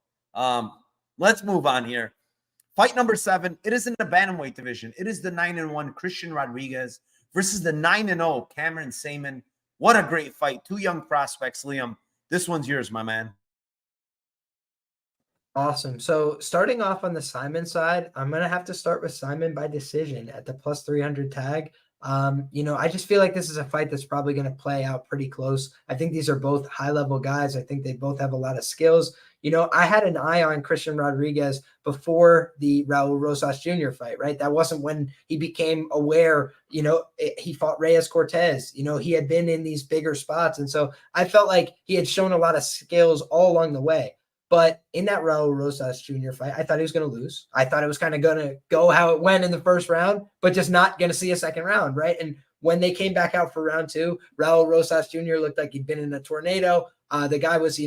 let's move on here. Fight number 7. It is in the bantamweight division. It is the 9-1 Christian Rodriguez versus the 9-0 Cameron Saman. What a great fight. 2 young prospects, Liam. This one's yours, my man. Awesome. So starting off on the Simon side, I'm going to have to start with Simon by decision at the plus 300 tag. I just feel like this is a fight that's probably going to play out pretty close. I think these are both high-level guys. I think they both have a lot of skills. I had an eye on Christian Rodriguez before the Raul Rosas Jr. fight, right? That wasn't when he became aware, he fought Reyes Cortez. He had been in these bigger spots. And so I felt like he had shown a lot of skills all along the way. But in that Raul Rosas Jr. fight, I thought he was going to lose. I thought it was kind of going to go how it went in the first round, but just not going to see a second round, right? And when they came back out for round 2, Raul Rosas Jr. looked like he'd been in a tornado. The guy was,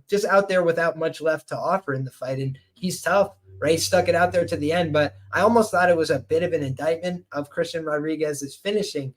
just out there without much left to offer in the fight. And he's tough, right? He stuck it out there to the end. But I almost thought it was a bit of an indictment of Christian Rodriguez's finishing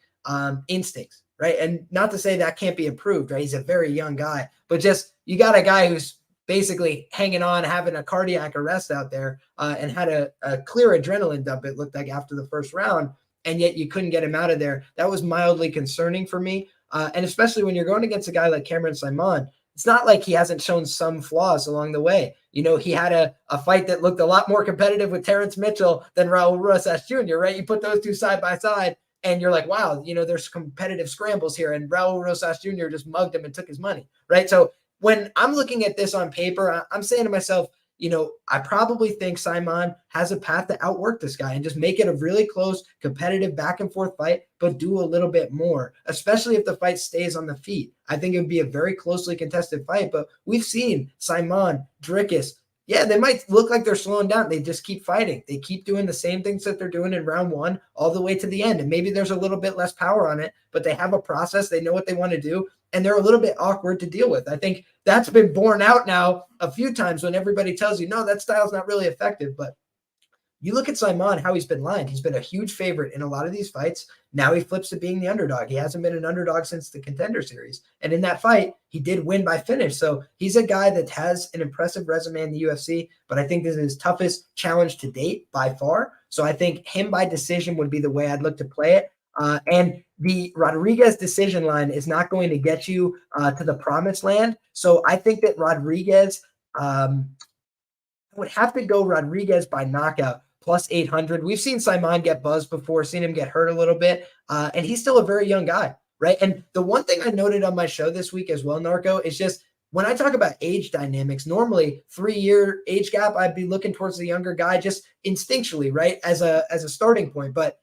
instincts, right? And not to say that can't be improved, right? He's a very young guy. But just you got a guy who's basically hanging on, having a cardiac arrest out there and had a clear adrenaline dump, it looked like, after the first round. And yet you couldn't get him out of there. That was mildly concerning for me. And especially when you're going against a guy like Cameron Saman, it's not like he hasn't shown some flaws along the way. He had a fight that looked a lot more competitive with Terrence Mitchell than Raul Rosas Jr., right? You put those two side by side and you're like, wow, there's competitive scrambles here. And Raul Rosas Jr. just mugged him and took his money, right? So when I'm looking at this on paper, I'm saying to myself, I probably think Simon has a path to outwork this guy and just make it a really close, competitive back and forth fight, but do a little bit more, especially if the fight stays on the feet. I think it would be a very closely contested fight, but we've seen Simon, Dricus, yeah, they might look like they're slowing down. They just keep fighting. They keep doing the same things that they're doing in round 1 all the way to the end. And maybe there's a little bit less power on it, but they have a process. They know what they want to do, and they're a little bit awkward to deal with. I think that's been borne out now a few times when everybody tells you, no, that style's not really effective. But You look at Simon, how he's been lined. He's been a huge favorite in a lot of these fights. Now he flips to being the underdog. He hasn't been an underdog since the Contender Series. And in that fight, he did win by finish. So he's a guy that has an impressive resume in the UFC, but I think this is his toughest challenge to date by far. So I think him by decision would be the way I'd look to play it. And the Rodriguez decision line is not going to get you to the promised land. So I think that Rodriguez would have to go Rodriguez by knockout plus 800. We've seen Simon get buzzed before, seen him get hurt a little bit, and he's still a very young guy, right? And the one thing I noted on my show this week as well, Narco, is just when I talk about age dynamics, normally 3-year age gap, I'd be looking towards the younger guy just instinctually, right, as a starting point. But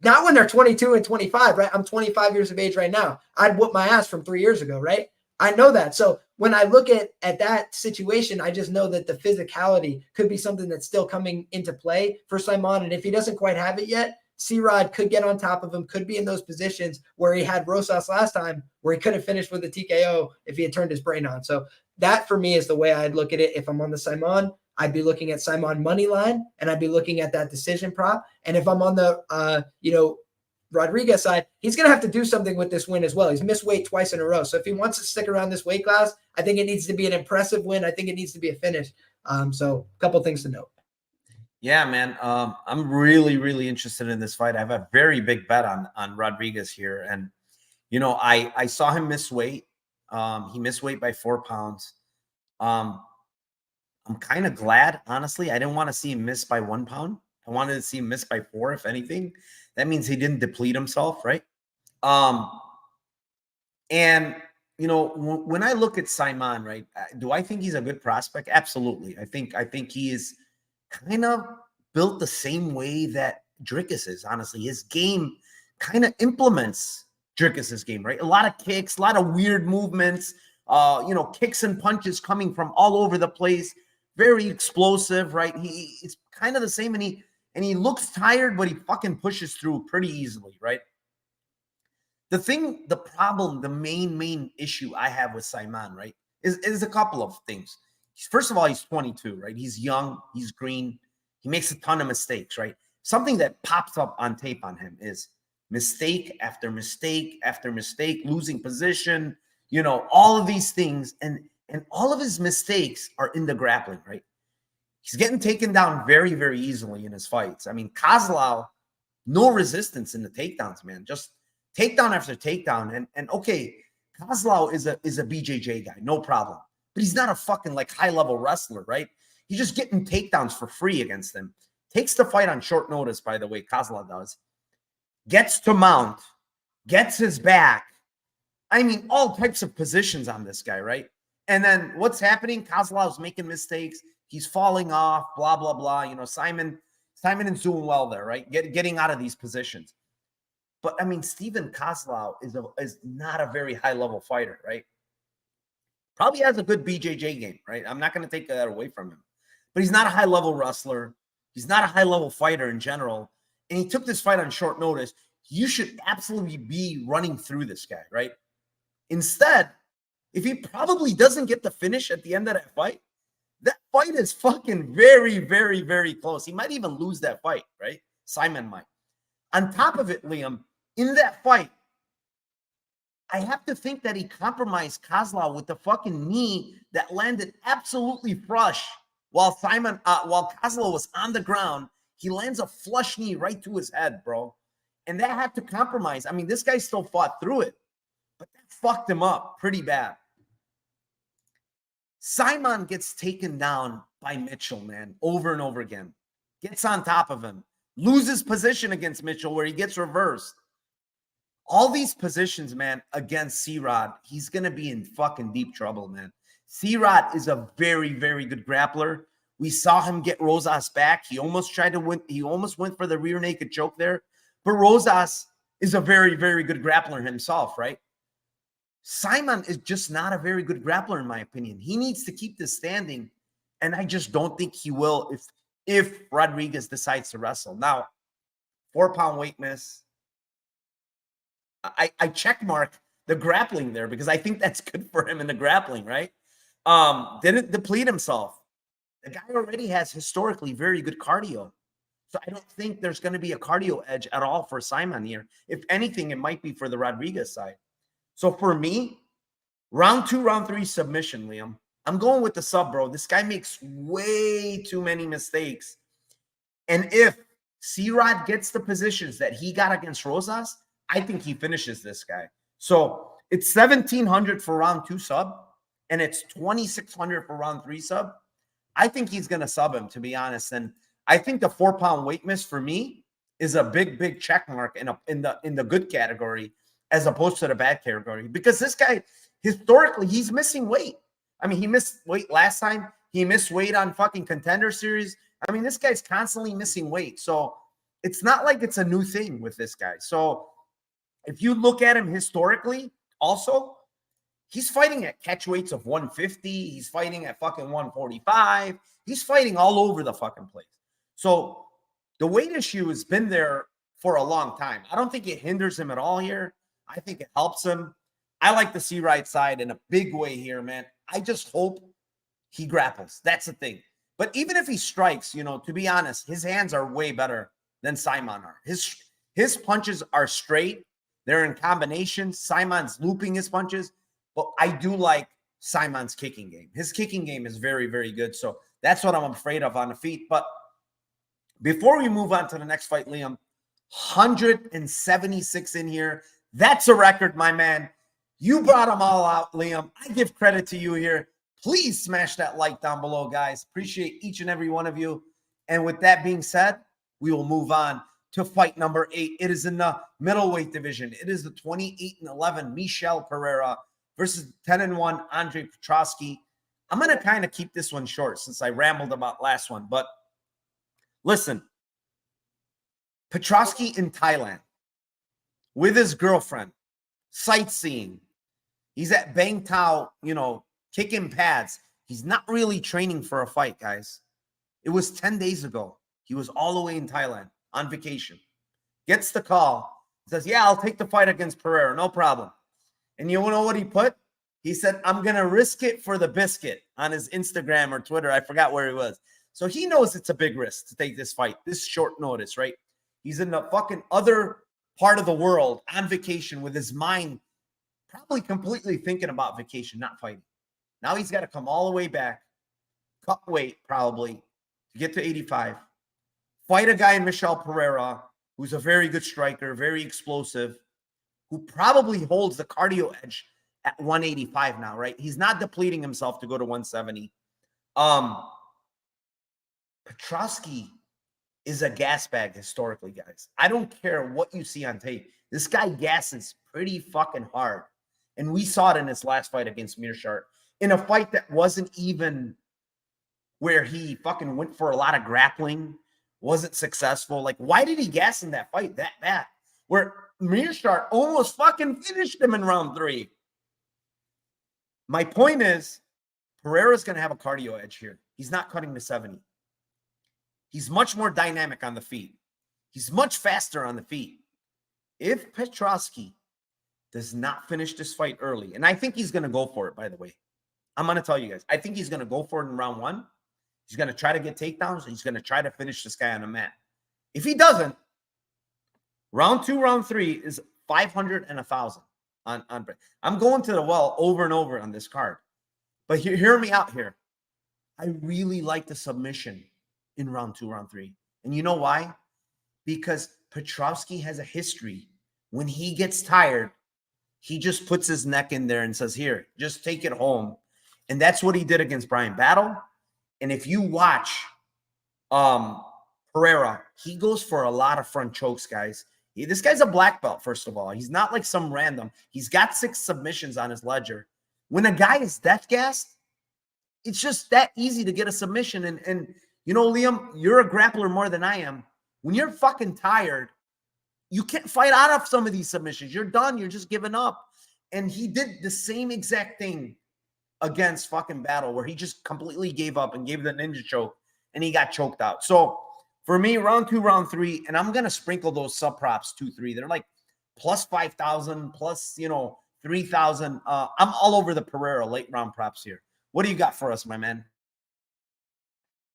not when they're 22 and 25, right? I'm 25 years of age right now. I'd whoop my ass from 3 years ago, right? I know that. So when I look at that situation, I just know that the physicality could be something that's still coming into play for Simon. And if he doesn't quite have it yet, C-Rod could get on top of him, could be in those positions where he had Rosas last time, where he could have finished with a TKO if he had turned his brain on. So that for me is the way I'd look at it. If I'm on the Simon, I'd be looking at Simon money line, and I'd be looking at that decision prop. And if I'm on the, Rodriguez side, he's going to have to do something with this win as well. He's missed weight twice in a row. So if he wants to stick around this weight class, I think it needs to be an impressive win. I think it needs to be a finish. So a couple things to note. Yeah, man. I'm really, really interested in this fight. I have a very big bet on Rodriguez here. And, I saw him miss weight. He missed weight by 4 pounds. I'm kind of glad, honestly. I didn't want to see him miss by 1 pound. I wanted to see him miss by 4, if anything. That means he didn't deplete himself, right? And, when I look at Simon, right, do I think he's a good prospect? Absolutely. I think he is kind of built the same way that Dricus is, honestly. His game kind of implements Dricus's game, right? A lot of kicks, a lot of weird movements, kicks and punches coming from all over the place. Very explosive, right? It's kind of the same, and he looks tired, but he fucking pushes through pretty easily, right? The problem, the main issue I have with Simon, right, is a couple of things. First of all, he's 22, right? He's young, he's green, he makes a ton of mistakes, right? Something that pops up on tape on him is mistake after mistake after mistake, losing position, all of these things, and all of his mistakes are in the grappling, right? He's getting taken down very, very easily in his fights. I mean, Kozlov, no resistance in the takedowns, man. Just takedown after takedown. And okay, Kozlov is a BJJ guy, no problem. But he's not a fucking high-level wrestler, right? He's just getting takedowns for free against him. Takes the fight on short notice, by the way, Kozlov does. Gets to mount, gets his back. I mean, all types of positions on this guy, right? And then what's happening? Kozlov's making mistakes. He's falling off, blah, blah, blah. Simon is doing well there, right? Getting out of these positions. But, I mean, Steven Kozlov is not a very high-level fighter, right? Probably has a good BJJ game, right? I'm not going to take that away from him. But he's not a high-level wrestler. He's not a high-level fighter in general. And he took this fight on short notice. You should absolutely be running through this guy, right? Instead, if he probably doesn't get the finish at the end of that fight is fucking very, very, very close. He might even lose that fight, right? Simon might. On top of it, Liam, in that fight, I have to think that he compromised Kozlov with the fucking knee that landed absolutely flush while Kozlov was on the ground. He lands a flush knee right to his head, bro. And that had to compromise. I mean, this guy still fought through it, but that fucked him up pretty bad. Simon gets taken down by Mitchell, man, over and over again. Gets on top of him. Loses position against Mitchell where he gets reversed. All these positions, man, against C-Rod, he's going to be in fucking deep trouble, man. C-Rod is a very, very good grappler. We saw him get Rosas back. He almost tried to win. He almost went for the rear naked choke there. But Rosas is a very, very good grappler himself, right? Simon is just not a very good grappler, in my opinion. He needs to keep this standing, and I just don't think he will if Rodriguez decides to wrestle. Now, 4-pound weight miss. I check mark the grappling there because I think that's good for him in the grappling, right? Didn't deplete himself. The guy already has historically very good cardio. So I don't think there's going to be a cardio edge at all for Simon here. If anything, it might be for the Rodriguez side. So for me, round 2, round 3 submission, Liam. I'm going with the sub, bro. This guy makes way too many mistakes. And if C-Rod gets the positions that he got against Rosas, I think he finishes this guy. So it's 1,700 for round 2 sub, and it's 2,600 for round 3 sub. I think he's going to sub him, to be honest. And I think the 4-pound weight miss for me is a big check mark in the good category as opposed to the bad category, because this guy historically he's missing weight. I mean, he missed weight last time. He missed weight on fucking Contender Series. I mean, this guy's constantly missing weight. So it's not like it's a new thing with this guy. So if you look at him historically, also, he's fighting at catch weights of 150. He's fighting at fucking 145. He's fighting all over the fucking place. So the weight issue has been there for a long time. I don't think it hinders him at all here. I think it helps him. I like to see right side in a big way here, man. I just hope he grapples. That's the thing. But even if he strikes, you know, to be honest, his hands are way better than Simon are. His punches are straight. They're in combination. Simon's looping his punches. But I do like Simon's kicking game. His kicking game is very, very good. So that's what I'm afraid of on the feet. But before we move on to the next fight, Liam, 176 in here. That's a record, my man. You brought them all out, Liam. I give credit to you here. Please smash that like down below, guys. Appreciate each and every one of you. And with that being said, we will move on to fight number 8. It is in the middleweight division. It is the 28-11 Michel Pereira versus 10-1 Andre Petroski. I'm going to kind of keep this one short since I rambled about last one. But listen, Petroski in Thailand with his girlfriend, sightseeing. He's at Bang Tao, you know, kicking pads. He's not really training for a fight, guys. It was 10 days ago. He was all the way in Thailand on vacation. Gets the call. Says, yeah, I'll take the fight against Pereira. No problem. And you know what he put? He said, I'm going to risk it for the biscuit on his Instagram or Twitter. I forgot where he was. So he knows it's a big risk to take this fight, this short notice, right? He's in the fucking other part of the world on vacation with his mind probably completely thinking about vacation, not fighting. Now he's got to come all the way back, cut weight probably to get to 85, fight a guy in Michel Pereira, who's a very good striker, very explosive, who probably holds the cardio edge at 185 now, right? He's not depleting himself to go to 170. Petroski is a gas bag historically, guys. I don't care what you see on tape. This guy gasses pretty fucking hard. And we saw it in his last fight against Mearshart, in a fight that wasn't even where he fucking went for a lot of grappling, wasn't successful. Like, why did he gas in that fight that bad? Where Mearshart almost fucking finished him in round 3. My point is, Pereira's going to have a cardio edge here. He's not cutting to 70. He's much more dynamic on the feet. He's much faster on the feet. If Petroski does not finish this fight early, and I think he's going to go for it, by the way. I'm going to tell you guys, I think he's going to go for it in round 1. He's going to try to get takedowns. He's going to try to finish this guy on the mat. If he doesn't, round 2, round 3 is 500 and 1,000 on. I'm going to the well over and over on this card. But hear me out here. I really like the submission in round 2, round 3. And you know why? Because Petroski has a history. When he gets tired, he just puts his neck in there and says, here, just take it home. And that's what he did against Brian Battle. And if you watch Pereira, he goes for a lot of front chokes, guys. This guy's a black belt, first of all. He's not like some random. He's got 6 submissions on his ledger. When a guy is death gassed, it's just that easy to get a submission. And you know, Liam, you're a grappler more than I am. When you're fucking tired, you can't fight out of some of these submissions. You're done. You're just giving up. And he did the same exact thing against fucking Battle, where he just completely gave up and gave the ninja choke, and he got choked out. So for me, round 2, round 3, and I'm going to sprinkle those sub props 2, 3. They're like plus 5,000, plus, 3,000. I'm all over the Pereira late round props here. What do you got for us, my man?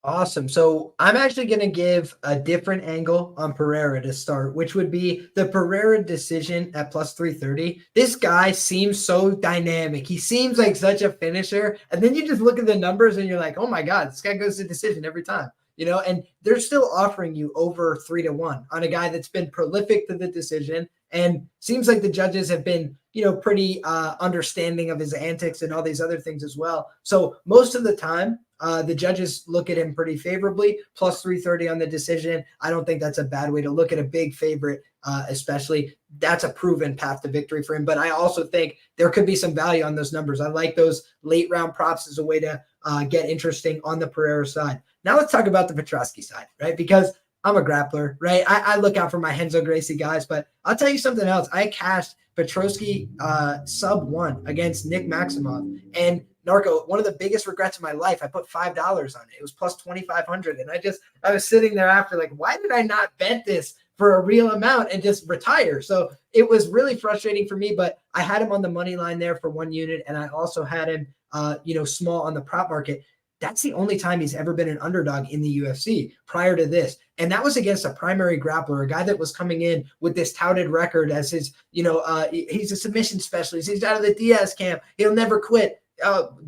Awesome. So I'm actually going to give a different angle on Pereira to start, which would be the Pereira decision at plus 330. This guy seems so dynamic. He seems like such a finisher. And then you just look at the numbers and you're like, oh my God, this guy goes to decision every time. And they're still offering you over 3-1 on a guy that's been prolific to the decision. And seems like the judges have been, pretty understanding of his antics and all these other things as well. So most of the time, the judges look at him pretty favorably, plus 330 on the decision. I don't think that's a bad way to look at a big favorite, especially. That's a proven path to victory for him. But I also think there could be some value on those numbers. I like those late round props as a way to get interesting on the Pereira side. Now let's talk about the Petroski side, right? Because I'm a grappler, right? I look out for my Renzo Gracie guys, but I'll tell you something else. I cashed Petroski sub 1 against Nick Maximov, and Narco, one of the biggest regrets of my life, I put $5 on it. It was plus 2,500. And I was sitting there after like, why did I not bet this for a real amount and just retire? So it was really frustrating for me, but I had him on the money line there for 1 unit. And I also had him, small on the prop market. That's the only time he's ever been an underdog in the UFC prior to this. And that was against a primary grappler, a guy that was coming in with this touted record as his, he's a submission specialist. He's out of the Diaz camp. He'll never quit.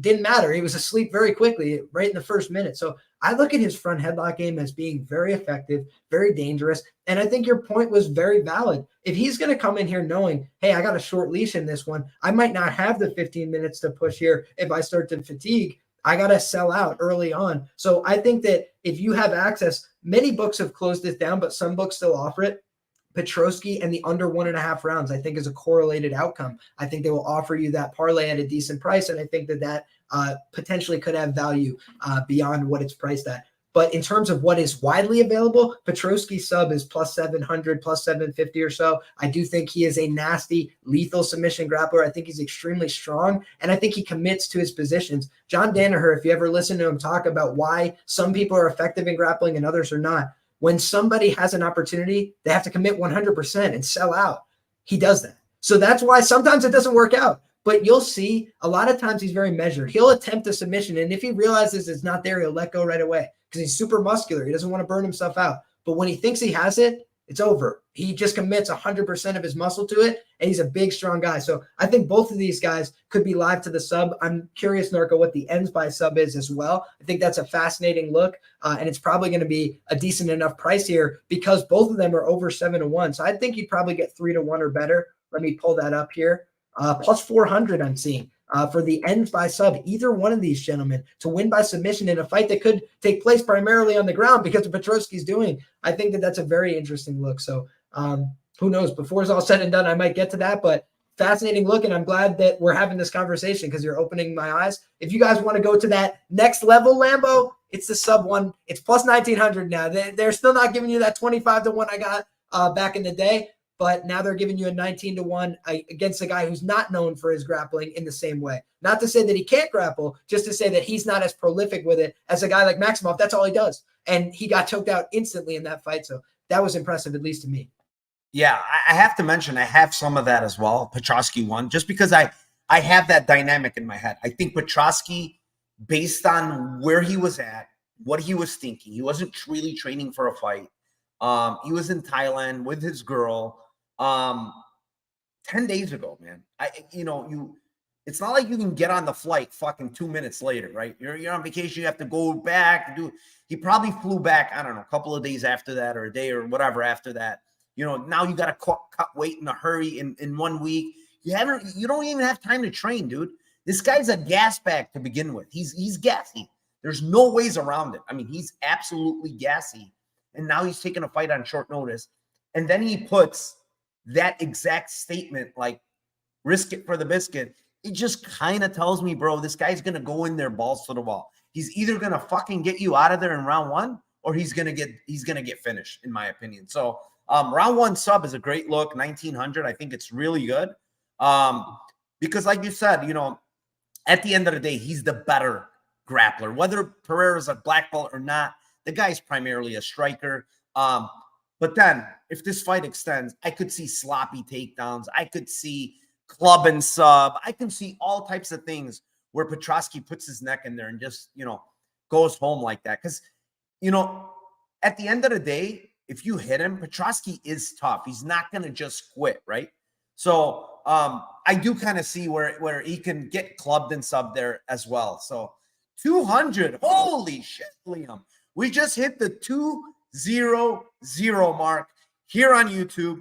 Didn't matter. He was asleep very quickly, right in the first minute. So I look at his front headlock game as being very effective, very dangerous. And I think your point was very valid. If he's going to come in here knowing, hey, I got a short leash in this one, I might not have the 15 minutes to push here if I start to fatigue. I got to sell out early on. So I think that if you have access, many books have closed this down, but some books still offer it. Petroski and the under 1.5 rounds, I think, is a correlated outcome. I think they will offer you that parlay at a decent price. And I think that potentially could have value beyond what it's priced at. But in terms of what is widely available, Petroski sub is plus 700, plus 750 or so. I do think he is a nasty, lethal submission grappler. I think he's extremely strong, and I think he commits to his positions. John Danaher, if you ever listen to him talk about why some people are effective in grappling and others are not, when somebody has an opportunity, they have to commit 100% and sell out. He does that. So that's why sometimes it doesn't work out. But you'll see a lot of times he's very measured. He'll attempt a submission, and if he realizes it's not there, he'll let go right away because he's super muscular. He doesn't want to burn himself out. But when he thinks he has it, it's over. He just commits 100% of his muscle to it, and he's a big, strong guy. So I think both of these guys could be live to the sub. I'm curious, Narco, what the ends by sub is as well. I think that's a fascinating look, and it's probably going to be a decent enough price here because both of them are over 7-1. So I think you'd probably get 3-1 or better. Let me pull that up here. Plus 400 I'm seeing for the ends by sub, either one of these gentlemen to win by submission in a fight that could take place primarily on the ground because of Petroski's doing. I think that's a very interesting look. So who knows? Before it's all said and done, I might get to that, but fascinating look. And I'm glad that we're having this conversation because you're opening my eyes. If you guys want to go to that next level, Lambo, it's the sub one. It's plus 1900 now. They're still not giving you that 25-1 I got back in the day. But now they're giving you a 19-1 against a guy who's not known for his grappling in the same way. Not to say that he can't grapple, just to say that he's not as prolific with it as a guy like Maximov. That's all he does. And he got choked out instantly in that fight. So that was impressive, at least to me. Yeah, I have to mention, I have some of that as well. Petroski won, just because I have that dynamic in my head. I think Petroski, based on where he was at, what he was thinking, he wasn't really training for a fight. He was in Thailand with his girl. 10 days ago, man. It's not like you can get on the flight fucking 2 minutes later, right? You're on vacation, you have to go back. He probably flew back, I don't know, a couple of days after that or a day or whatever after that. Now you got to cut weight in a hurry in 1 week. You don't even have time to train, dude. This guy's a gas bag to begin with. He's gassy. There's no ways around it. I mean, he's absolutely gassy. And now he's taking a fight on short notice. And then he puts that exact statement, like, risk it for the biscuit. It just kind of tells me, bro, this guy's going to go in there balls to the wall. He's either going to fucking get you out of there in round one, or he's going to get finished, in my opinion. So round one sub is a great look, 1900. I think it's really good. Because like you said, at the end of the day, he's the better grappler. Whether Pereira's a black belt or not, the guy's primarily a striker. But then if this fight extends, I could see sloppy takedowns. I could see club and sub. I can see all types of things where Petroski puts his neck in there and just, goes home like that. Because you know, at the end of the day, if you hit him, Petroski is tough. He's not going to just quit, right? So I do kind of see where he can get clubbed and sub there as well. So 200, holy shit, Liam. We just hit the 200 mark here on YouTube.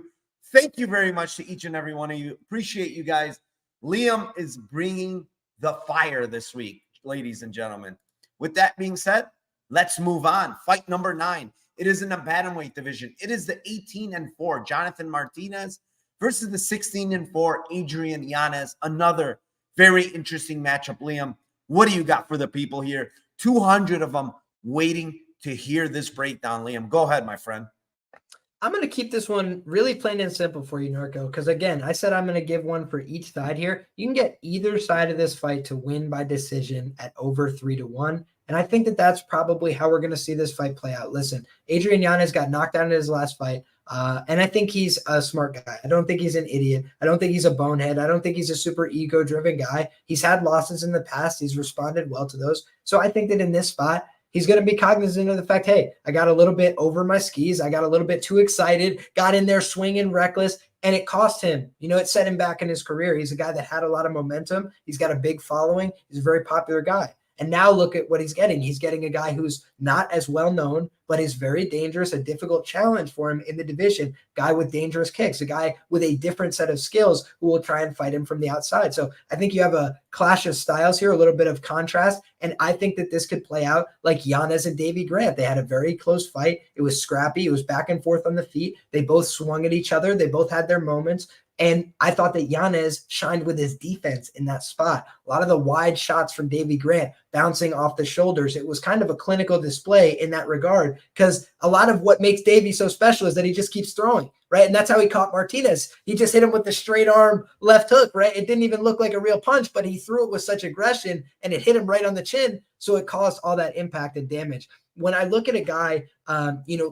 Thank you very much to each and every one of you. Appreciate you guys. Liam is bringing the fire this week, ladies and gentlemen. With that being said, let's move on. Fight number 9. It is in the bantamweight division. It is the 18-4 Jonathan Martinez versus the 16-4 Adrian Yanez. Another very interesting matchup. Liam, what do you got for the people here? 200 of them waiting to hear this breakdown. Liam, go ahead, my friend. I'm going to keep this one really plain and simple for you, Narco, because again, I said I'm going to give one for each side here. You can get either side of this fight to win by decision at over 3-1. And I think that that's probably how we're going to see this fight play out. Listen, Adrian Yanez got knocked out in his last fight. And I think he's a smart guy. I don't think he's an idiot. I don't think he's a bonehead. I don't think he's a super ego-driven guy. He's had losses in the past. He's responded well to those. So I think that in this spot, he's going to be cognizant of the fact, hey, I got a little bit over my skis. I got a little bit too excited, got in there swinging reckless, and it cost him. You know, it set him back in his career. He's a guy that had a lot of momentum. He's got a big following. He's a very popular guy. And now look at what he's getting. He's getting a guy who's not as well known, but is very dangerous, a difficult challenge for him in the division, guy with dangerous kicks, a guy with a different set of skills who will try and fight him from the outside. So I think you have a clash of styles here, a little bit of contrast. And I think that this could play out like Yanez and Davy Grant. They had a very close fight. It was scrappy. It was back and forth on the feet. They both swung at each other. They both had their moments. And I thought that Yanez shined with his defense in that spot. A lot of the wide shots from Davy Grant bouncing off the shoulders. It was kind of a clinical display in that regard, because a lot of what makes Davy so special is that he just keeps throwing, right? And that's how he caught Martinez. He just hit him with the straight arm left hook, right? It didn't even look like a real punch, but he threw it with such aggression and it hit him right on the chin. So it caused all that impact and damage. When I look at a guy,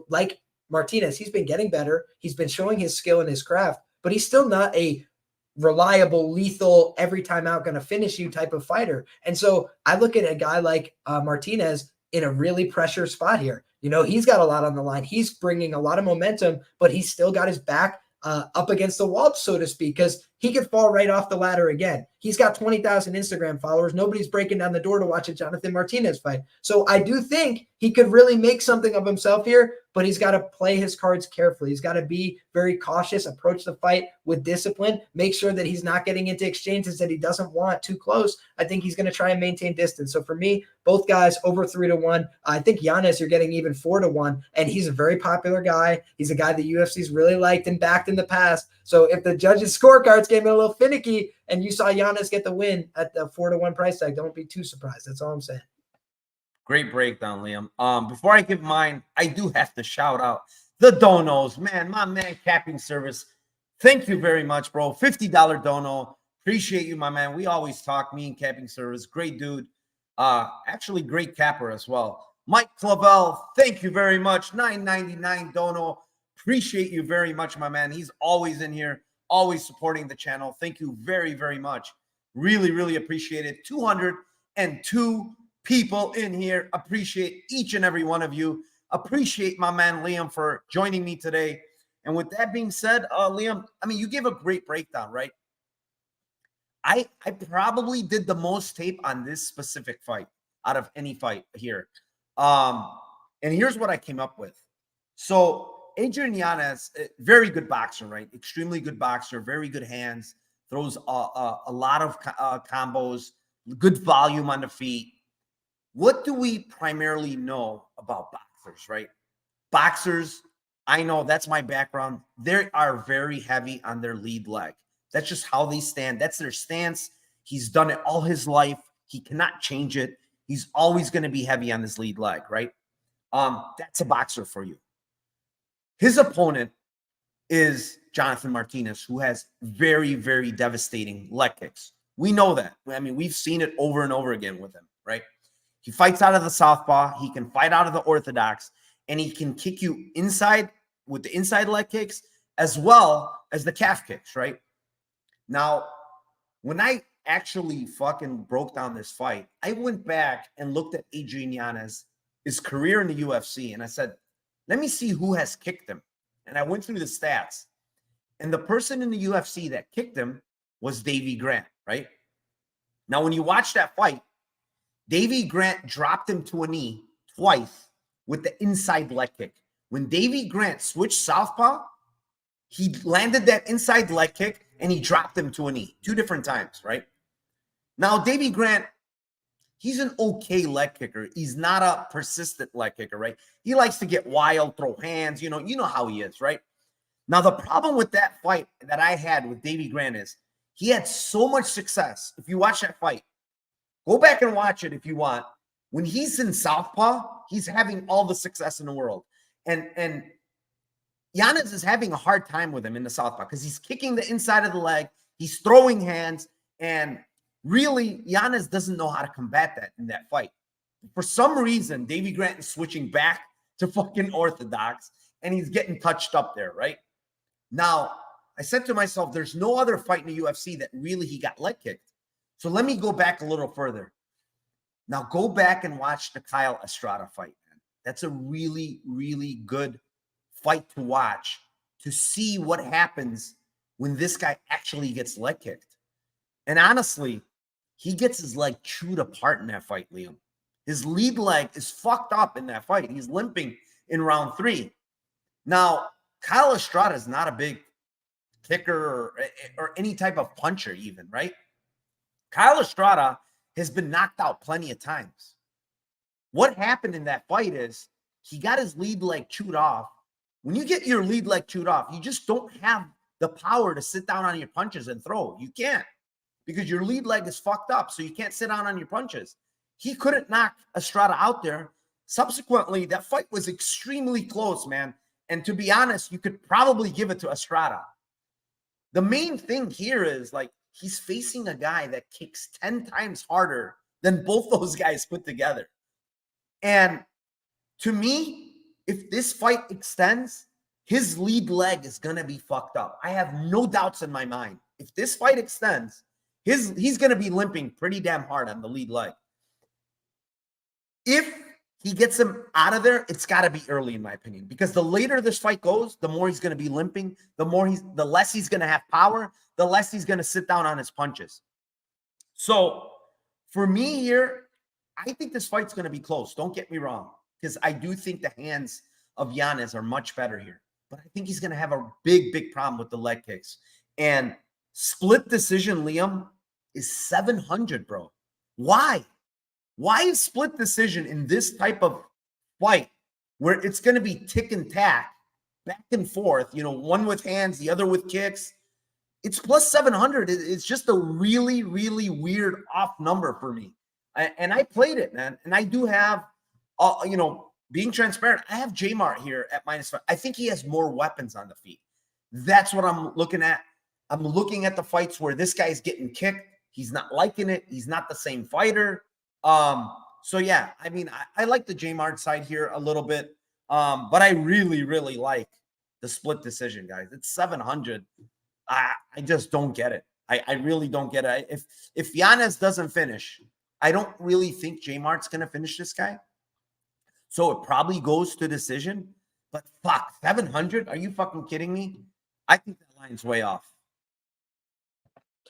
like Martinez, he's been getting better. He's been showing his skill and his craft, but he's still not a reliable, lethal, every time out going to finish you type of fighter. And so I look at a guy like Martinez in a really pressure spot here. You know, he's got a lot on the line. He's bringing a lot of momentum, but he's still got his back up against the wall, so to speak, because he could fall right off the ladder again. He's got 20,000 Instagram followers. Nobody's breaking down the door to watch a Jonathan Martinez fight. So I do think he could really make something of himself here, but he's got to play his cards carefully. He's got to be very cautious, approach the fight with discipline, make sure that he's not getting into exchanges that he doesn't want too close. I think he's going to try and maintain distance. So for me, both guys over 3-1. I think Yanez, you're getting even 4-1, and he's a very popular guy. He's a guy the UFC's really liked and backed in the past. So if the judges' scorecards came in a little finicky and you saw Yanez get the win at the 4-1 price tag, don't be too surprised. That's all I'm saying. Great breakdown, Liam. Before I give mine, I do have to shout out the donos. Man, my man, Capping Service. Thank you very much, bro. $50 dono. Appreciate you, my man. We always talk, me and Capping Service. Great dude. Actually, great capper as well. Mike Clavel, thank you very much. $9.99 dono. Appreciate you very much, my man. He's always in here, always supporting the channel. Thank you very, very much. Really, really appreciate it. 202 people in here. Appreciate each and every one of you. Appreciate my man Liam for joining me today. And with that being said, Liam, I mean, you gave a great breakdown, right? I probably did the most tape on this specific fight out of any fight here. And here's what I came up with. So Adrian Yanez, very good boxer, right? Extremely good boxer, very good hands, throws a lot of combos, good volume on the feet. What do we primarily know about boxers, right? Boxers, I know that's my background. They are very heavy on their lead leg. That's just how they stand. That's their stance. He's done it all his life. He cannot change it. He's always going to be heavy on his lead leg, right? That's a boxer for you. His opponent is Jonathan Martinez, who has very, very devastating leg kicks. We know that. I mean, we've seen it over and over again with him, right? He fights out of the southpaw. He can fight out of the orthodox, and he can kick you inside with the inside leg kicks as well as the calf kicks, right? Now, when I actually fucking broke down this fight, I went back and looked at Adrian Yanez his career in the UFC, and I said, let me see who has kicked him. And I went through the stats. And the person in the UFC that kicked him was Davy Grant, right? Now, when you watch that fight, Davy Grant dropped him to a knee twice with the inside leg kick. When Davy Grant switched southpaw, he landed that inside leg kick and he dropped him to a knee 2 different times, right? Now, Davy Grant, he's an okay leg kicker. He's not a persistent leg kicker, right? He likes to get wild, throw hands. You know how he is, right? Now, the problem with that fight that I had with Davy Grant is he had so much success. If you watch that fight, go back and watch it if you want. When he's in southpaw, he's having all the success in the world. And Yanez is having a hard time with him in the southpaw because he's kicking the inside of the leg. He's throwing hands. And really, Yanez doesn't know how to combat that in that fight. For some reason, Davy Grant is switching back to fucking orthodox, and he's getting touched up there, right? Now, I said to myself, there's no other fight in the UFC that really he got leg kicked. So let me go back a little further. Now, go back and watch the Kyle Estrada fight, man. That's a really, really good fight to watch to see what happens when this guy actually gets leg kicked. And honestly, he gets his leg chewed apart in that fight, Liam. His lead leg is fucked up in that fight. He's limping in round 3. Now, Kyle Estrada is not a big kicker or any type of puncher even, right? Kyle Estrada has been knocked out plenty of times. What happened in that fight is he got his lead leg chewed off. When you get your lead leg chewed off, you just don't have the power to sit down on your punches and throw. You can't because your lead leg is fucked up, so you can't sit down on your punches. He couldn't knock Estrada out there. Subsequently, that fight was extremely close, man. And to be honest, you could probably give it to Estrada. The main thing here is like he's facing a guy that kicks 10 times harder than both those guys put together. And to me, if this fight extends, his lead leg is going to be fucked up. I have no doubts in my mind. If this fight extends, he's going to be limping pretty damn hard on the lead leg. If he gets him out of there, it's got to be early, in my opinion, because the later this fight goes, the more he's going to be limping, the less he's going to have power, the less he's going to sit down on his punches. So for me here, I think this fight's going to be close. Don't get me wrong, because I do think the hands of Yanez are much better here. But I think he's going to have a big, big problem with the leg kicks. And split decision, Liam, is 700, bro. Why? Why is split decision in this type of fight where it's going to be tick and tack, back and forth, one with hands, the other with kicks? It's plus 700. It's just a really, really weird off number for me. And I played it, man. And I do have, being transparent, I have J-Mart here at -5. I think he has more weapons on the feet. That's what I'm looking at. I'm looking at the fights where this guy's getting kicked. He's not liking it. He's not the same fighter. So yeah, I mean, I like the J-Mart side here a little bit. But I really, really like the split decision, guys. It's 700. I just don't get it. I really don't get it. If Yanez doesn't finish, I don't really think J-Mart's going to finish this guy. So it probably goes to decision. But fuck, 700? Are you fucking kidding me? I think that line's way off.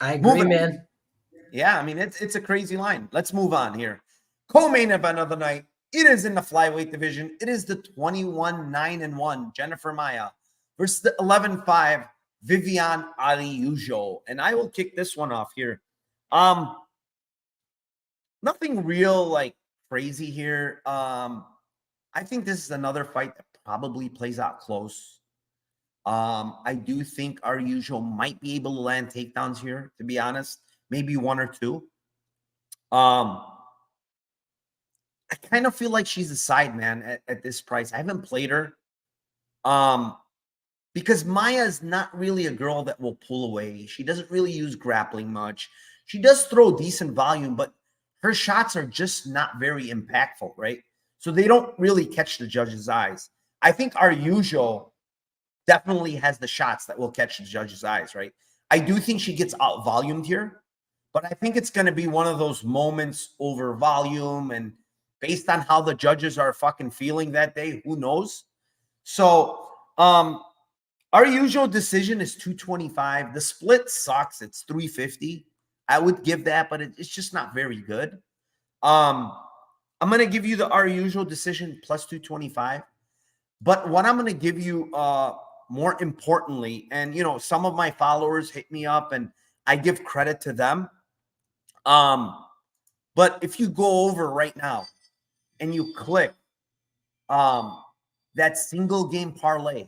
I agree, man. Yeah, I mean, it's a crazy line. Let's move on here. Co-main event of the night. It is in the flyweight division. It is the 21-9-1 Jennifer Maia versus the 11-5 Viviane Araujo. And I will kick this one off here. Nothing real like crazy here. I think this is another fight that probably plays out close. I do think Araujo might be able to land takedowns here, to be honest. Maybe 1 or 2. I kind of feel like she's a side, man, at this price. I haven't played her. Because Maia is not really a girl that will pull away. She doesn't really use grappling much. She does throw decent volume, but her shots are just not very impactful, right? So they don't really catch the judge's eyes. I think Araujo definitely has the shots that will catch the judge's eyes, right? I do think she gets out-volumed here, but I think it's going to be one of those moments over volume and based on how the judges are fucking feeling that day. Who knows? So our usual decision is 225. The split sucks. It's 350. I would give that, but it's just not very good. I'm going to give you our usual decision plus 225. But what I'm going to give you more importantly, and, some of my followers hit me up and I give credit to them. But if you go over right now and you click that single game parlay,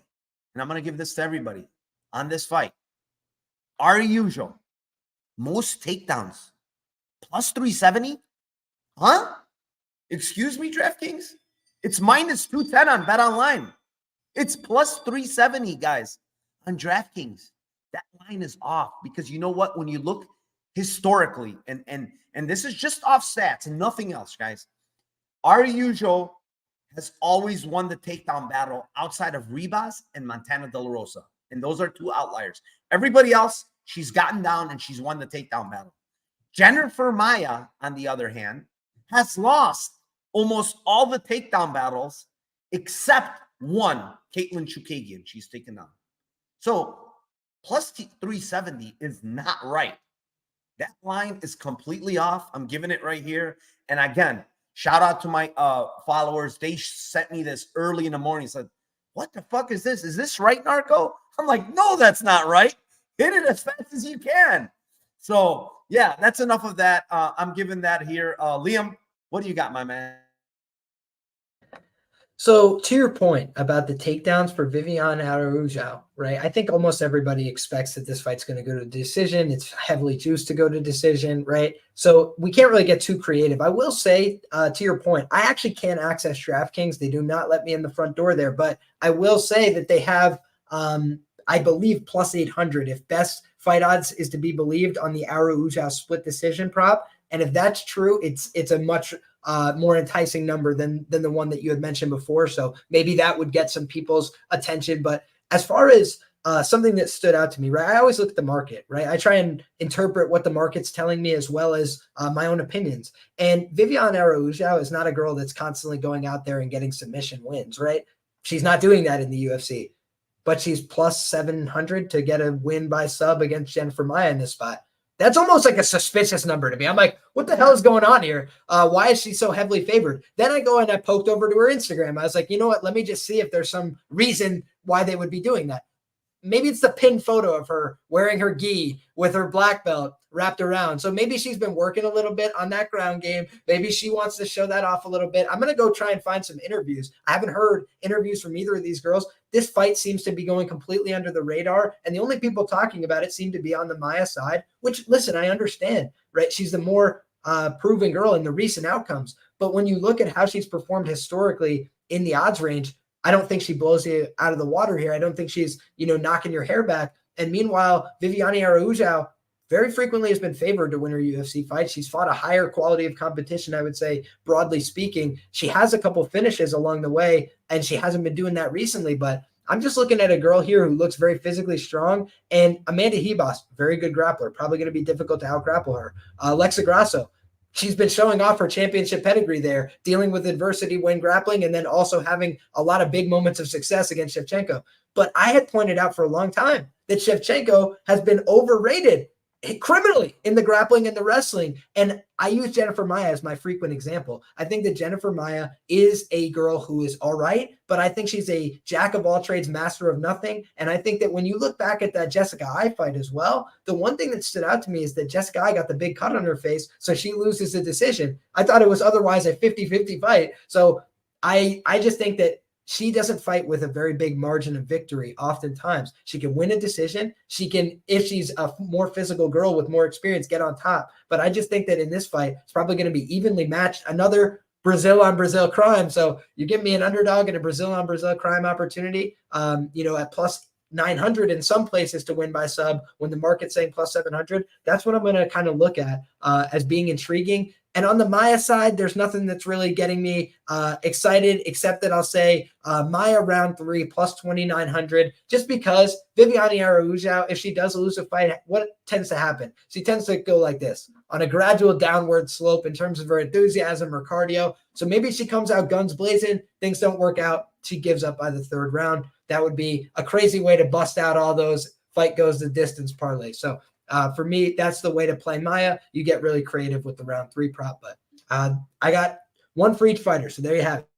and I'm going to give this to everybody on this fight, our usual most takedowns plus 370. Huh? Excuse me, DraftKings? It's minus 210 on Bet Online. It's plus 370, guys, on DraftKings. That line is off because you know what? When you look historically, and this is just off stats and nothing else, guys, our usual has always won the takedown battle outside of Ribas and Montana De La Rosa. And those are two outliers. Everybody else, she's gotten down and she's won the takedown battle. Jennifer Maia, on the other hand, has lost almost all the takedown battles except one, Caitlin Chukagian. She's taken down. So plus 370 is not right. That line is completely off. I'm giving it right here. And again, shout out to my followers. They sent me this early in the morning. Said, what the fuck is this? Is this right, Narco? I'm like, no, that's not right. Hit it as fast as you can. So, yeah, that's enough of that. I'm giving that here. Liam, what do you got, my man? So to your point about the takedowns for Viviane Araujo, right? I think almost everybody expects that this fight's going to go to decision. It's heavily juiced to go to decision, right? So we can't really get too creative. I will say, to your point, I actually can't access DraftKings. They do not let me in the front door there, but I will say that they have, I believe, plus 800 if best fight odds is to be believed on the Araujo split decision prop. And if that's true, it's a much more enticing number than the one that you had mentioned before. So maybe that would get some people's attention. But as far as something that stood out to me, right, I always look at the market, right? I try and interpret what the market's telling me as well as my own opinions. And Viviane Araujo is not a girl that's constantly going out there and getting submission wins, right? She's not doing that in the UFC. But she's plus 700 to get a win by sub against Jennifer Maia in this spot. That's almost like a suspicious number to me. I'm like, what the hell is going on here? Why is she so heavily favored? Then I go and I poked over to her Instagram. I was like, you know what? Let me just see if there's some reason why they would be doing that. Maybe it's the pinned photo of her wearing her gi with her black belt wrapped around. So maybe she's been working a little bit on that ground game. Maybe she wants to show that off a little bit. I'm going to go try and find some interviews. I haven't heard interviews from either of these girls. This fight seems to be going completely under the radar. And the only people talking about it seem to be on the Maia side, which, listen, I understand, right? She's the more proven girl in the recent outcomes. But when you look at how she's performed historically in the odds range, I don't think she blows you out of the water here. I don't think she's, knocking your hair back. And meanwhile, Viviane Araujo very frequently has been favored to win her UFC fights. She's fought a higher quality of competition, I would say, broadly speaking. She has a couple finishes along the way, and she hasn't been doing that recently. But I'm just looking at a girl here who looks very physically strong. And Amanda Ribas, very good grappler, probably going to be difficult to out-grapple her. Alexa Grasso, she's been showing off her championship pedigree there, dealing with adversity when grappling, and then also having a lot of big moments of success against Shevchenko. But I had pointed out for a long time that Shevchenko has been overrated criminally in the grappling and the wrestling. And I use Jennifer Maia as my frequent example. I think that Jennifer Maia is a girl who is all right, but I think she's a jack of all trades, master of nothing. And I think that when you look back at that Jessica Eye fight as well, the one thing that stood out to me is that Jessica Eye got the big cut on her face, so she loses the decision. I thought it was otherwise a 50-50 fight. So I just think that she doesn't fight with a very big margin of victory. Oftentimes she can win a decision. She can, if she's a more physical girl with more experience, get on top. But I just think that in this fight, it's probably going to be evenly matched. Another Brazil on Brazil crime. So you give me an underdog and a Brazil on Brazil crime opportunity, at plus 900 in some places to win by sub when the market's saying plus 700. That's what I'm going to kind of look at as being intriguing. And on the Maia side, there's nothing that's really getting me excited, except that I'll say Maia round 3 plus 2,900, just because Viviane Araujo, if she does lose a fight, what tends to happen? She tends to go like this, on a gradual downward slope in terms of her enthusiasm or cardio. So maybe she comes out guns blazing, things don't work out, she gives up by the 3rd round. That would be a crazy way to bust out all those fight goes the distance parlay. So for me, that's the way to play Maia. You get really creative with the round 3 prop, but I got one for each fighter. So there you have it.